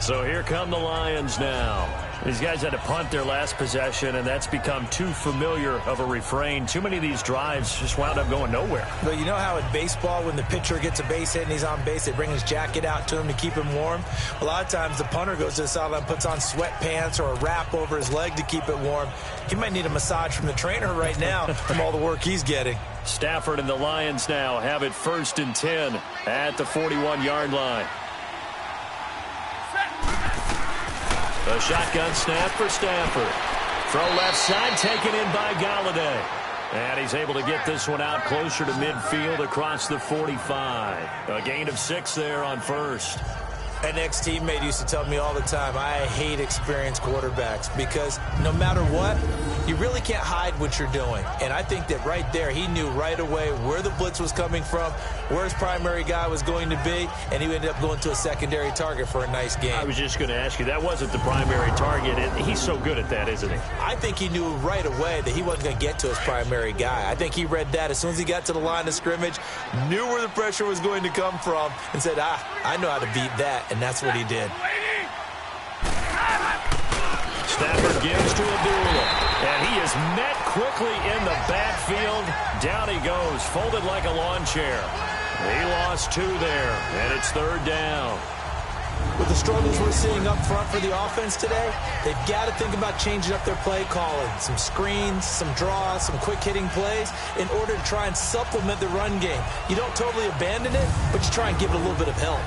So here come the Lions now. These guys had to punt their last possession, and that's become too familiar of a refrain. Too many of these drives just wound up going nowhere. But you know how in baseball, when the pitcher gets a base hit and he's on base, they bring his jacket out to him to keep him warm? A lot of times the punter goes to the sideline, puts on sweatpants or a wrap over his leg to keep it warm. He might need a massage from the trainer right now from all the work he's getting. Stafford and the Lions now have it 1st and 10 at the 41-yard line. A shotgun snap for Stafford. Throw left side taken in by Galladay. And he's able to get this one out closer to midfield across the 45. A gain of 6 there on first. An ex-teammate used to tell me all the time, I hate experienced quarterbacks because no matter what, you really can't hide what you're doing. And I think that right there, he knew right away where the blitz was coming from, where his primary guy was going to be, and he ended up going to a secondary target for a nice game. I was just going to ask you, that wasn't the primary target. He's so good at that, isn't he? I think he knew right away that he wasn't going to get to his primary guy. I think he read that as soon as he got to the line of scrimmage, knew where the pressure was going to come from, and said, I know how to beat that. And that's what he did. Stafford gives to Abdullah. And he is met quickly in the backfield. Down he goes, folded like a lawn chair. He lost 2 there, and it's 3rd down. With the struggles we're seeing up front for the offense today, they've got to think about changing up their play calling. Some screens, some draws, some quick-hitting plays in order to try and supplement the run game. You don't totally abandon it, but you try and give it a little bit of help.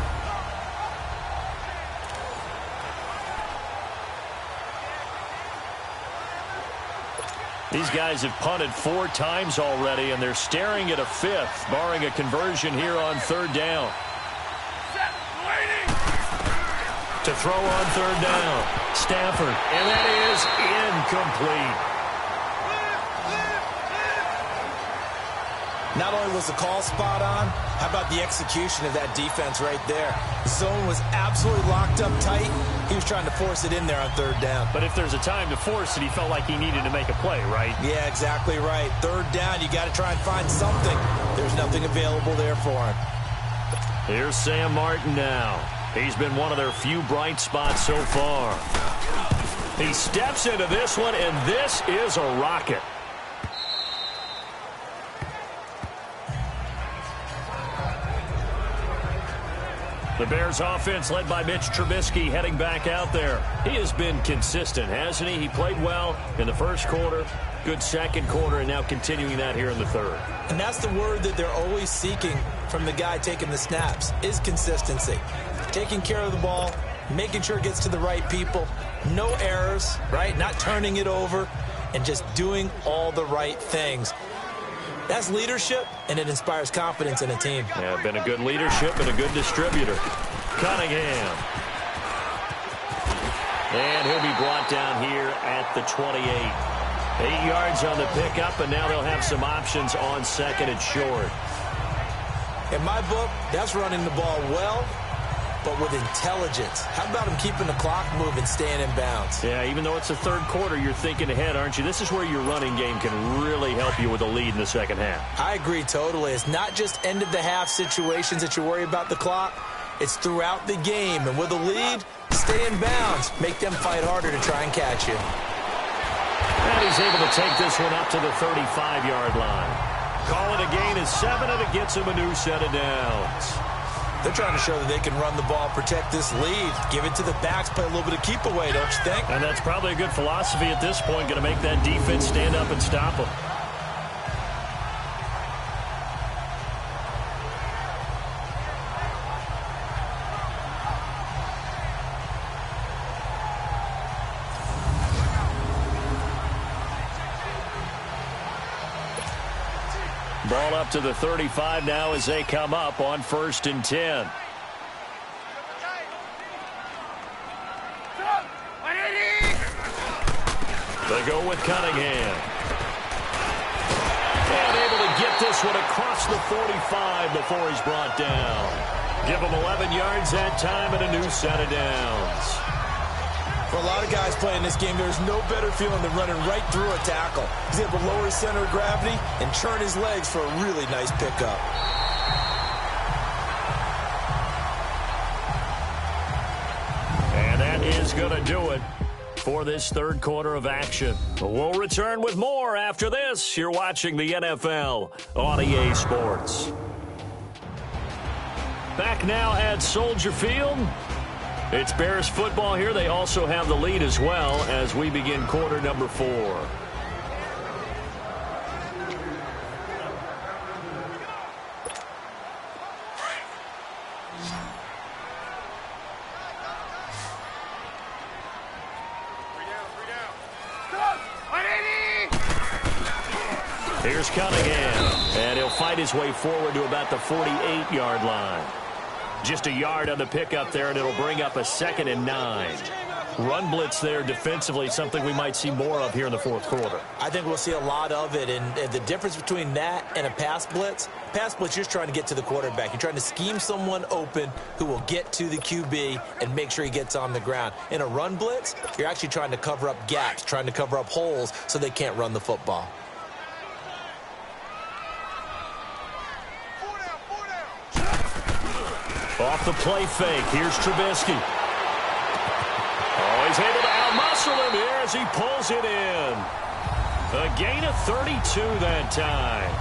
These guys have punted 4 times already, and they're staring at a 5th, barring a conversion here on 3rd down. To throw on 3rd down, Stafford, and that is incomplete. Not only was the call spot on, how about the execution of that defense right there? The zone was absolutely locked up tight. He was trying to force it in there on 3rd down. But if there's a time to force it, he felt like he needed to make a play, right? Yeah, exactly right. 3rd down, you got to try and find something. There's nothing available there for him. Here's Sam Martin now. He's been one of their few bright spots so far. He steps into this one, and this is a rocket. The Bears offense led by Mitch Trubisky heading back out there. He has been consistent, hasn't he? He played well in the first quarter, good second quarter, and now continuing that here in the 3rd. And that's the word that they're always seeking from the guy taking the snaps, is consistency. Taking care of the ball, making sure it gets to the right people, no errors, right? Not turning it over, and just doing all the right things. That's leadership, and it inspires confidence in a team. Yeah, been a good leadership and a good distributor. Cunningham. And he'll be brought down here at the 28. 8 yards on the pickup, and now they'll have some options on 2nd and short. In my book, that's running the ball well, but with intelligence. How about him keeping the clock moving, staying in bounds? Yeah, even though it's the 3rd quarter, you're thinking ahead, aren't you? This is where your running game can really help you with a lead in the 2nd half. I agree totally. It's not just end-of-the-half situations that you worry about the clock. It's throughout the game. And with a lead, stay in bounds. Make them fight harder to try and catch you. And he's able to take this one up to the 35-yard line. Call it a gain of 7, and it gets him a new set of downs. They're trying to show that they can run the ball, protect this lead, give it to the backs, play a little bit of keep away, don't you think? And that's probably a good philosophy at this point, going to make that defense stand up and stop them. Ball up to the 35 now as they come up on 1st and 10. They go with Cunningham. And able to get this one across the 45 before he's brought down. Give him 11 yards that time and a new set of downs. For a lot of guys playing this game, there's no better feeling than running right through a tackle. He's able to lower his center of gravity and churn his legs for a really nice pickup. And that is going to do it for this 3rd quarter of action. We'll return with more after this. You're watching the NFL on EA Sports. Back now at Soldier Field. It's Bears football here. They also have the lead as well as we begin quarter number 4. Here's Cunningham, and he'll fight his way forward to about the 48-yard line. Just a yard on the pickup there, and it'll bring up a 2nd and 9. Run blitz there defensively, something we might see more of here in the fourth quarter. I think we'll see a lot of it, and the difference between that and a pass blitz, you're just trying to get to the quarterback. You're trying to scheme someone open who will get to the QB and make sure he gets on the ground. In a run blitz, you're actually trying to cover up gaps, trying to cover up holes so they can't run the football. Off the play fake, here's Trubisky. Oh, he's able to out-muscle him here as he pulls it in. A gain of 32 that time.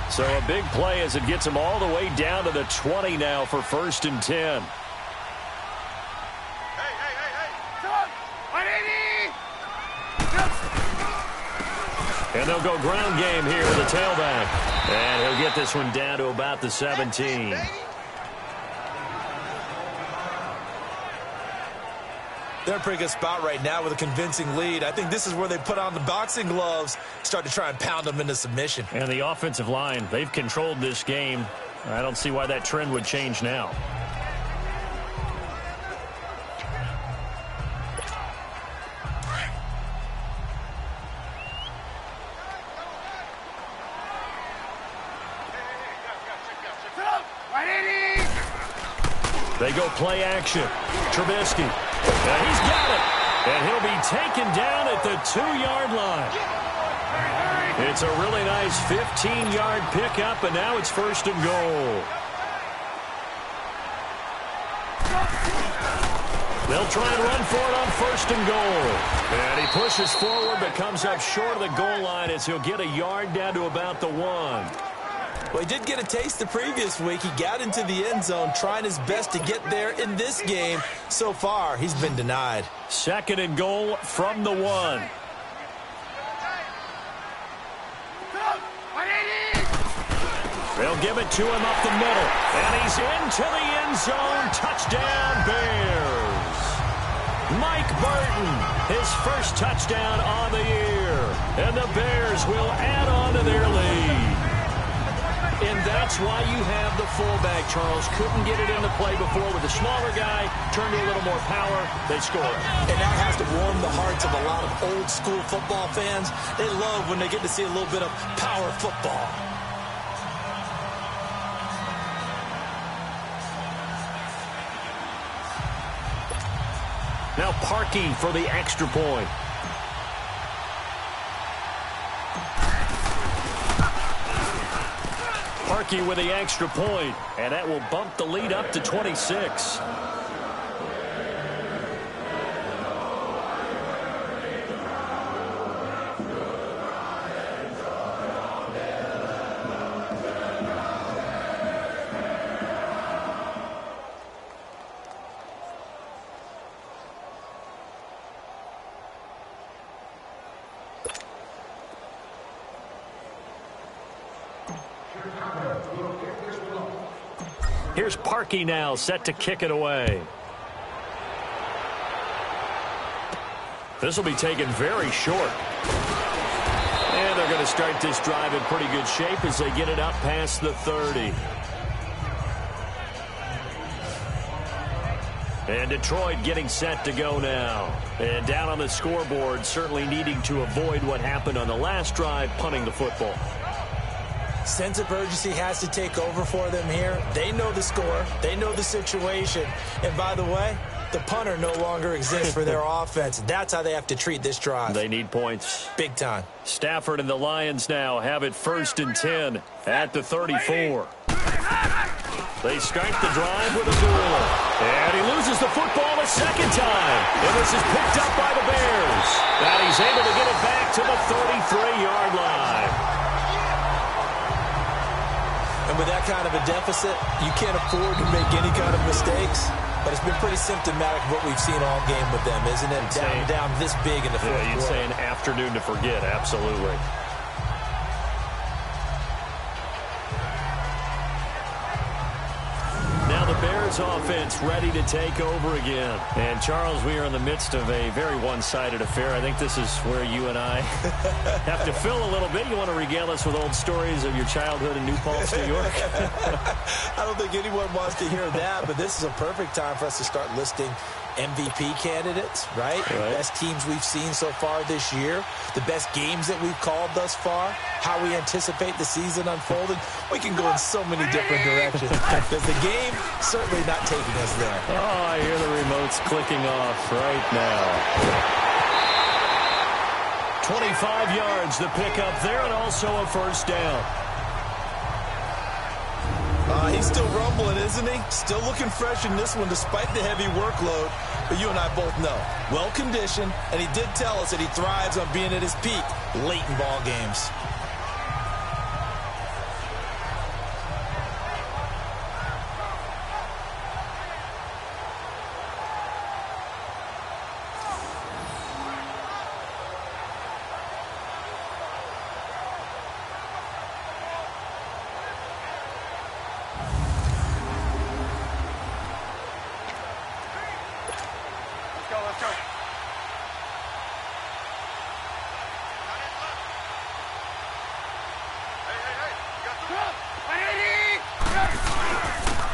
So a big play as it gets him all the way down to the 20 now for 1st and 10. And they'll go ground game here with a tailback. And he'll get this one down to about the 17. They're in a pretty good spot right now with a convincing lead. I think this is where they put on the boxing gloves, start to try and pound them into submission. And the offensive line, they've controlled this game. I don't see why that trend would change now. They go play action. Trubisky. And he's got it. And he'll be taken down at the 2-yard line. It's a really nice 15-yard pickup, and now it's 1st and goal. They'll try and run for it on 1st and goal. And he pushes forward but comes up short of the goal line as he'll get a yard down to about the 1. Well, he did get a taste the previous week. He got into the end zone trying his best to get there in this game. So far, he's been denied. 2nd and goal from the 1. They'll give it to him up the middle. And he's into the end zone. Touchdown, Bears. Mike Burton, his first touchdown on the year. And the Bears will add on to their lead. And that's why you have the fullback, Charles. Couldn't get it into play before with a smaller guy. Turned to a little more power. They score. And that has to warm the hearts of a lot of old-school football fans. They love when they get to see a little bit of power football. Now Parkey for the extra point. Parkey with the extra point, and that will bump the lead up to 26. Here's Parkey now, set to kick it away. This will be taken very short. And they're going to start this drive in pretty good shape as they get it up past the 30. And Detroit getting set to go now. And down on the scoreboard, certainly needing to avoid what happened on the last drive, punting the football. Sense of urgency has to take over for them here. They know the score. They know the situation. And by the way, the punter no longer exists for their offense. That's how they have to treat this drive. They need points. Big time. Stafford and the Lions now have it 1st and 10 at the 34. They start the drive with a duel. And he loses the football a second time. And this is picked up by the Bears. And he's able to get it back to the 33-yard line. And with that kind of a deficit, you can't afford to make any kind of mistakes. But it's been pretty symptomatic of what we've seen all game with them, isn't it? Down this big in the fourth quarter. You'd say an afternoon to forget, absolutely. Bills offense ready to take over again. And, Charles, we are in the midst of a very one-sided affair. I think this is where you and I have to fill a little bit. You want to regale us with old stories of your childhood in New Paltz, New York? I don't think anyone wants to hear that, but this is a perfect time for us to start listing MVP candidates, right? The best teams we've seen so far this year, the best games that we've called thus far, how we anticipate the season unfolding. We can go in so many different directions because the game certainly not taking us there. Oh, I hear the remotes clicking off right now. 25 yards to pick up there, and also a first down. He's still rumbling, isn't he? Still looking fresh in this one despite the heavy workload. But you and I both know, well-conditioned, and he did tell us that he thrives on being at his peak late in ball games.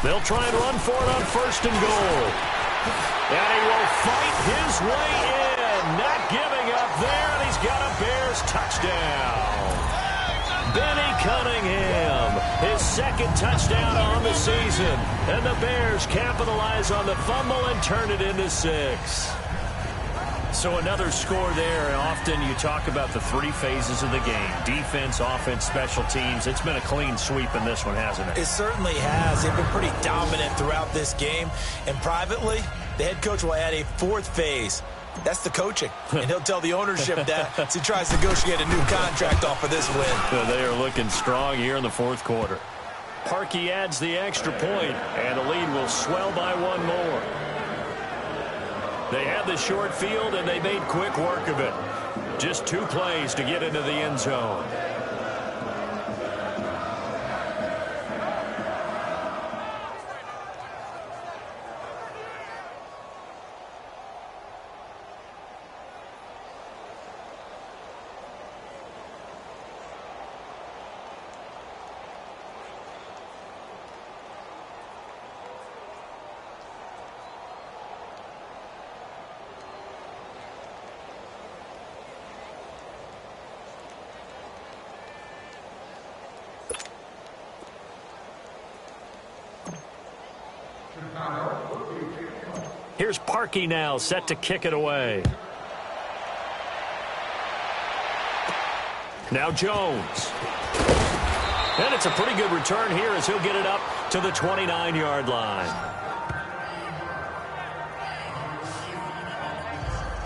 They'll try and run for it on first and goal. And he will fight his way in. Not giving up there, and he's got a Bears touchdown. Benny Cunningham, his second touchdown on the season. And the Bears capitalize on the fumble and turn it into 6. So another score there. Often you talk about the 3 phases of the game. Defense, offense, special teams. It's been a clean sweep in this one, hasn't it? It certainly has. They've been pretty dominant throughout this game. And privately, the head coach will add a 4th phase. That's the coaching. And he'll tell the ownership that as he tries to negotiate a new contract off of this win. Well, they are looking strong here in the 4th quarter. Parkey adds the extra point, and the lead will swell by 1 more. They had the short field, and they made quick work of it. Just 2 plays to get into the end zone. Here's Parkey now, set to kick it away. Now Jones. And it's a pretty good return here as he'll get it up to the 29-yard line.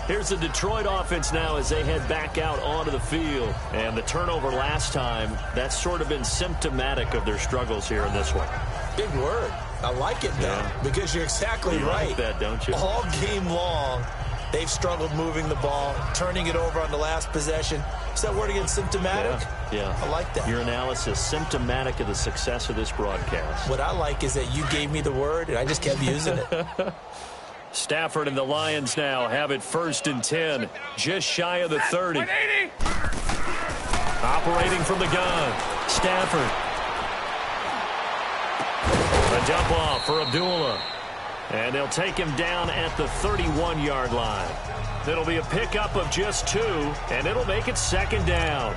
Here's the Detroit offense now as they head back out onto the field. And the turnover last time, that's sort of been symptomatic of their struggles here in this one. Big word. I like it, though, because you're exactly right. Like that, don't you? All game long, they've struggled moving the ball, turning it over on the last possession. Is that word again, symptomatic? Yeah. I like that. Your analysis, symptomatic of the success of this broadcast. What I like is that you gave me the word, and I just kept using it. Stafford and the Lions now have it 1st and 10, just shy of the 30. Operating from the gun, Stafford. A dump off for Abdullah. And they'll take him down at the 31-yard line. It'll be a pickup of just 2, and it'll make it 2nd down.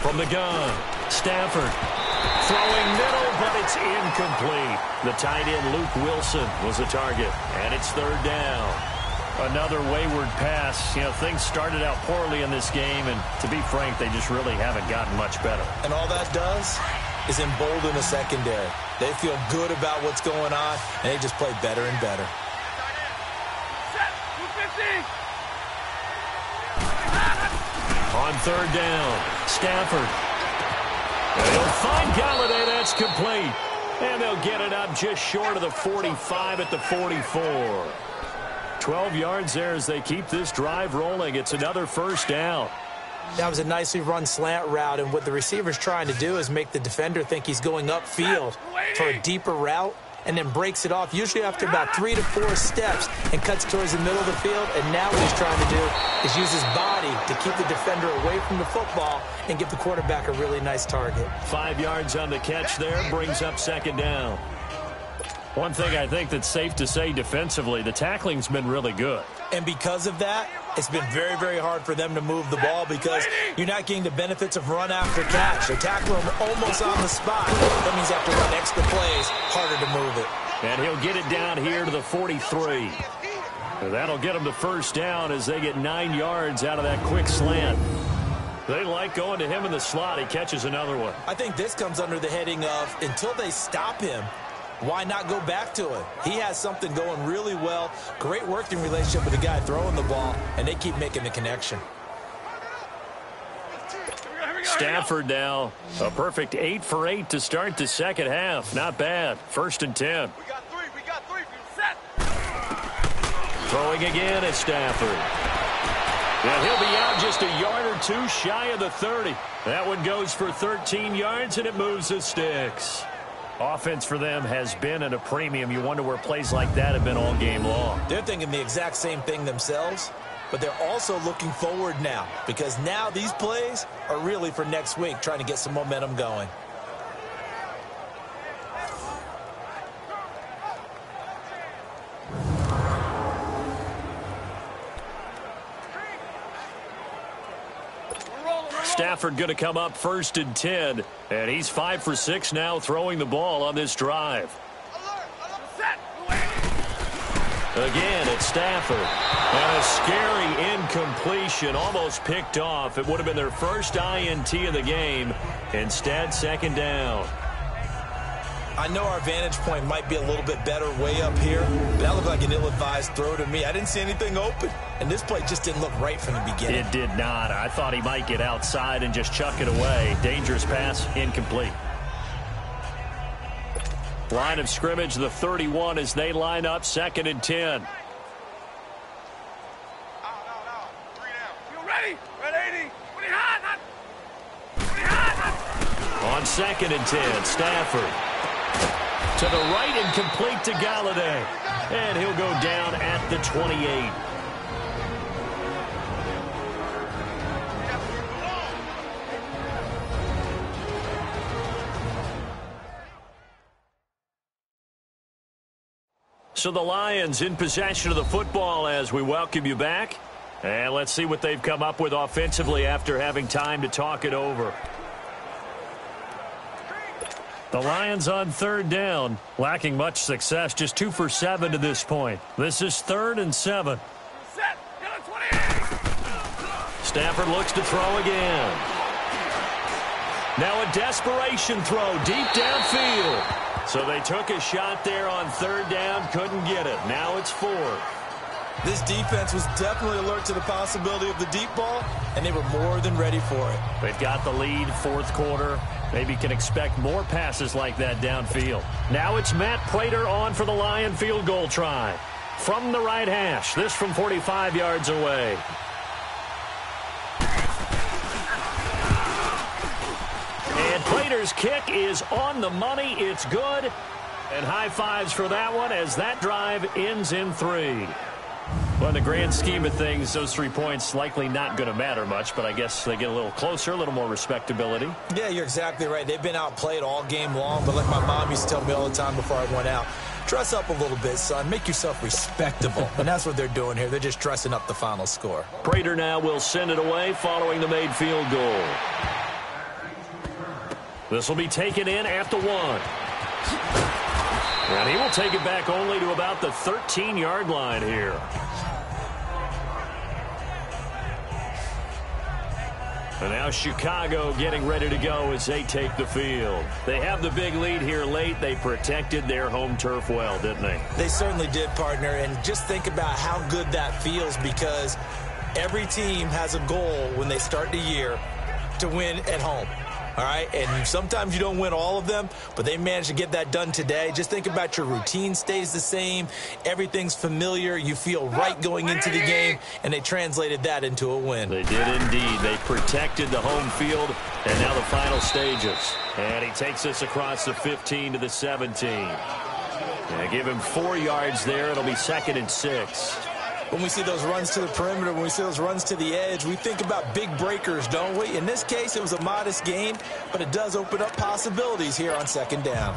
From the gun, Stafford throwing middle, but it's incomplete. The tight end, Luke Wilson, was the target, and it's 3rd down. Another wayward pass. You know, things started out poorly in this game, and to be frank, they just really haven't gotten much better. And all that does is embolden the secondary. They feel good about what's going on, and they just play better and better. On third down, Stafford. And he'll find Galladay. That's complete. And they'll get it up just short of the 45 at the 44. 12 yards there as they keep this drive rolling. It's another first down. That was a nicely run slant route, and what the receiver's trying to do is make the defender think he's going upfield for a deeper route, and then breaks it off, usually after about 3 to 4 steps, and cuts towards the middle of the field. And now what he's trying to do is use his body to keep the defender away from the football and give the quarterback a really nice target. 5 yards on the catch there, brings up second down. One thing I think that's safe to say defensively, the tackling's been really good. And because of that, it's been very, very hard for them to move the ball because you're not getting the benefits of run after catch. They tackle him almost on the spot. That means you have to run extra plays, harder to move it. And he'll get it down here to the 43. That'll get him to first down as they get 9 yards out of that quick slant. They like going to him in the slot. He catches another one. I think this comes under the heading of until they stop him, why not go back to it? He has something going really well. Great working relationship with the guy throwing the ball, and they keep making the connection. Stafford now, a perfect 8 for 8 to start the second half. Not bad. First and 10. We got three. Set. Throwing again at Stafford. And he'll be out just a yard or two shy of the 30. That one goes for 13 yards, and it moves the sticks. Offense for them has been at a premium. You wonder where plays like that have been all game long. They're thinking the exact same thing themselves, but they're also looking forward now because now these plays are really for next week, trying to get some momentum going. Stafford going to come up first and 10, and he's 5 for 6 now throwing the ball on this drive. Again, it's Stafford. And a scary incompletion, almost picked off. It would have been their first INT of the game. Instead, second down. I know our vantage point might be a little bit better way up here, but that looked like an ill-advised throw to me. I didn't see anything open, and this play just didn't look right from the beginning. It did not. I thought he might get outside and just chuck it away. Dangerous pass, incomplete. Line of scrimmage, the 31 as they line up, second and 10. On second and 10, Stafford. To the right and complete to Galladay. And he'll go down at the 28. So the Lions in possession of the football as we welcome you back. And let's see what they've come up with offensively after having time to talk it over. The Lions on third down, lacking much success, just 2 for 7 to this point. This is 3rd and 7. Stafford looks to throw again. Now a desperation throw deep downfield. So they took a shot there on third down, couldn't get it. Now it's 4th. This defense was definitely alert to the possibility of the deep ball, and they were more than ready for it. They've got the lead, 4th quarter. Maybe can expect more passes like that downfield. Now it's Matt Prater on for the Lion field goal try. From the right hash, this from 45 yards away. And Prater's kick is on the money. It's good. And high fives for that one as that drive ends in 3. Well, in the grand scheme of things, those 3 points likely not going to matter much, but I guess they get a little closer, a little more respectability. Yeah, you're exactly right. They've been outplayed all game long, but like my mom used to tell me all the time before I went out, dress up a little bit, son. Make yourself respectable. And that's what they're doing here. They're just dressing up the final score. Prater now will send it away following the made field goal. This will be taken in at the 1. And he will take it back only to about the 13-yard line here. And now Chicago getting ready to go as they take the field. They have the big lead here late. They protected their home turf well, didn't they? They certainly did, partner. And just think about how good that feels because Every team has a goal when they start the year to win at home. All right, and sometimes you don't win all of them, but they managed to get that done today. Just think about your routine stays the same. Everything's familiar. You feel right going into the game, and they translated that into a win. They did indeed. They protected the home field, and now the final stages. And he takes us across the 15 to the 17. And give him 4 yards there. It'll be 2nd and 6. When we see those runs to the perimeter, when we see those runs to the edge, we think about big breakers, don't we? In this case, it was a modest gain, but it does open up possibilities here on 2nd down.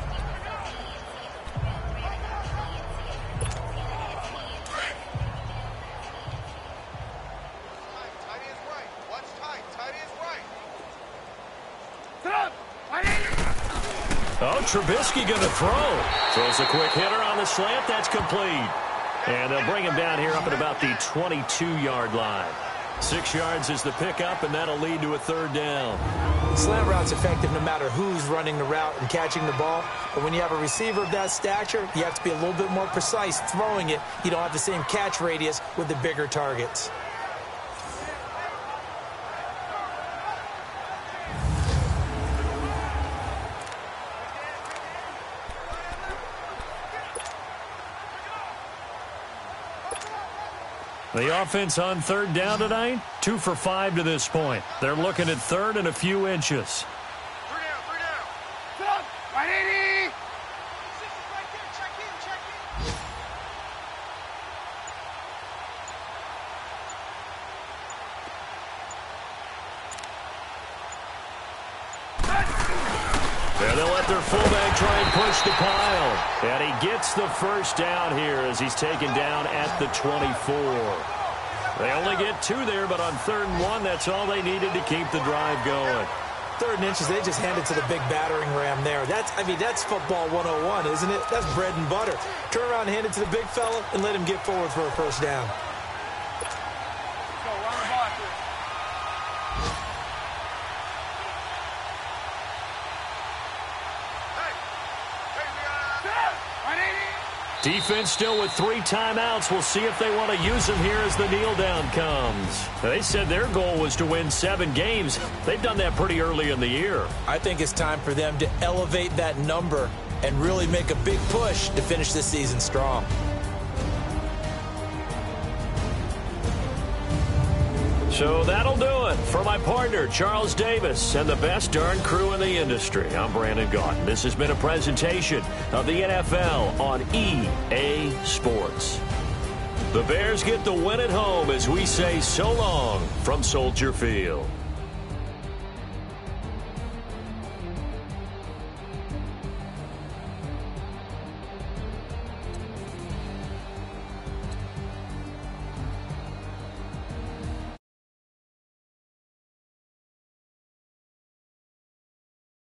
Oh, Trubisky going to throw. Throws a quick hitter on the slant. That's complete. And they'll bring him down here up at about the 22-yard line. 6 yards is the pickup, and that'll lead to a 3rd down. Slant route's effective no matter who's running the route and catching the ball. But when you have a receiver of that stature, you have to be a little bit more precise throwing it. You don't have the same catch radius with the bigger targets. The offense on 3rd down tonight, 2 for 5 to this point. They're looking at 3rd and a few inches. 3 down. 180. Right there. Check in. There they'll let their fullback try and push the pile. And he gets the 1st down here as he's taken down at the 24. They only get 2 there, but on 3rd and 1, that's all they needed to keep the drive going. 3rd and inches, they just handed to the big battering ram there. That's football 101, isn't it? That's bread and butter. Turn around and hand it to the big fella and let him get forward for a 1st down. Defense still with 3 timeouts. We'll see if they want to use them here as the kneel down comes. They said their goal was to win 7 games. They've done that pretty early in the year. I think it's time for them to elevate that number and really make a big push to finish this season strong. So that'll do it. For my partner, Charles Davis, and the best darn crew in the industry, I'm Brandon Gaudin. This has been a presentation of the NFL on EA Sports. The Bears get the win at home as we say so long from Soldier Field.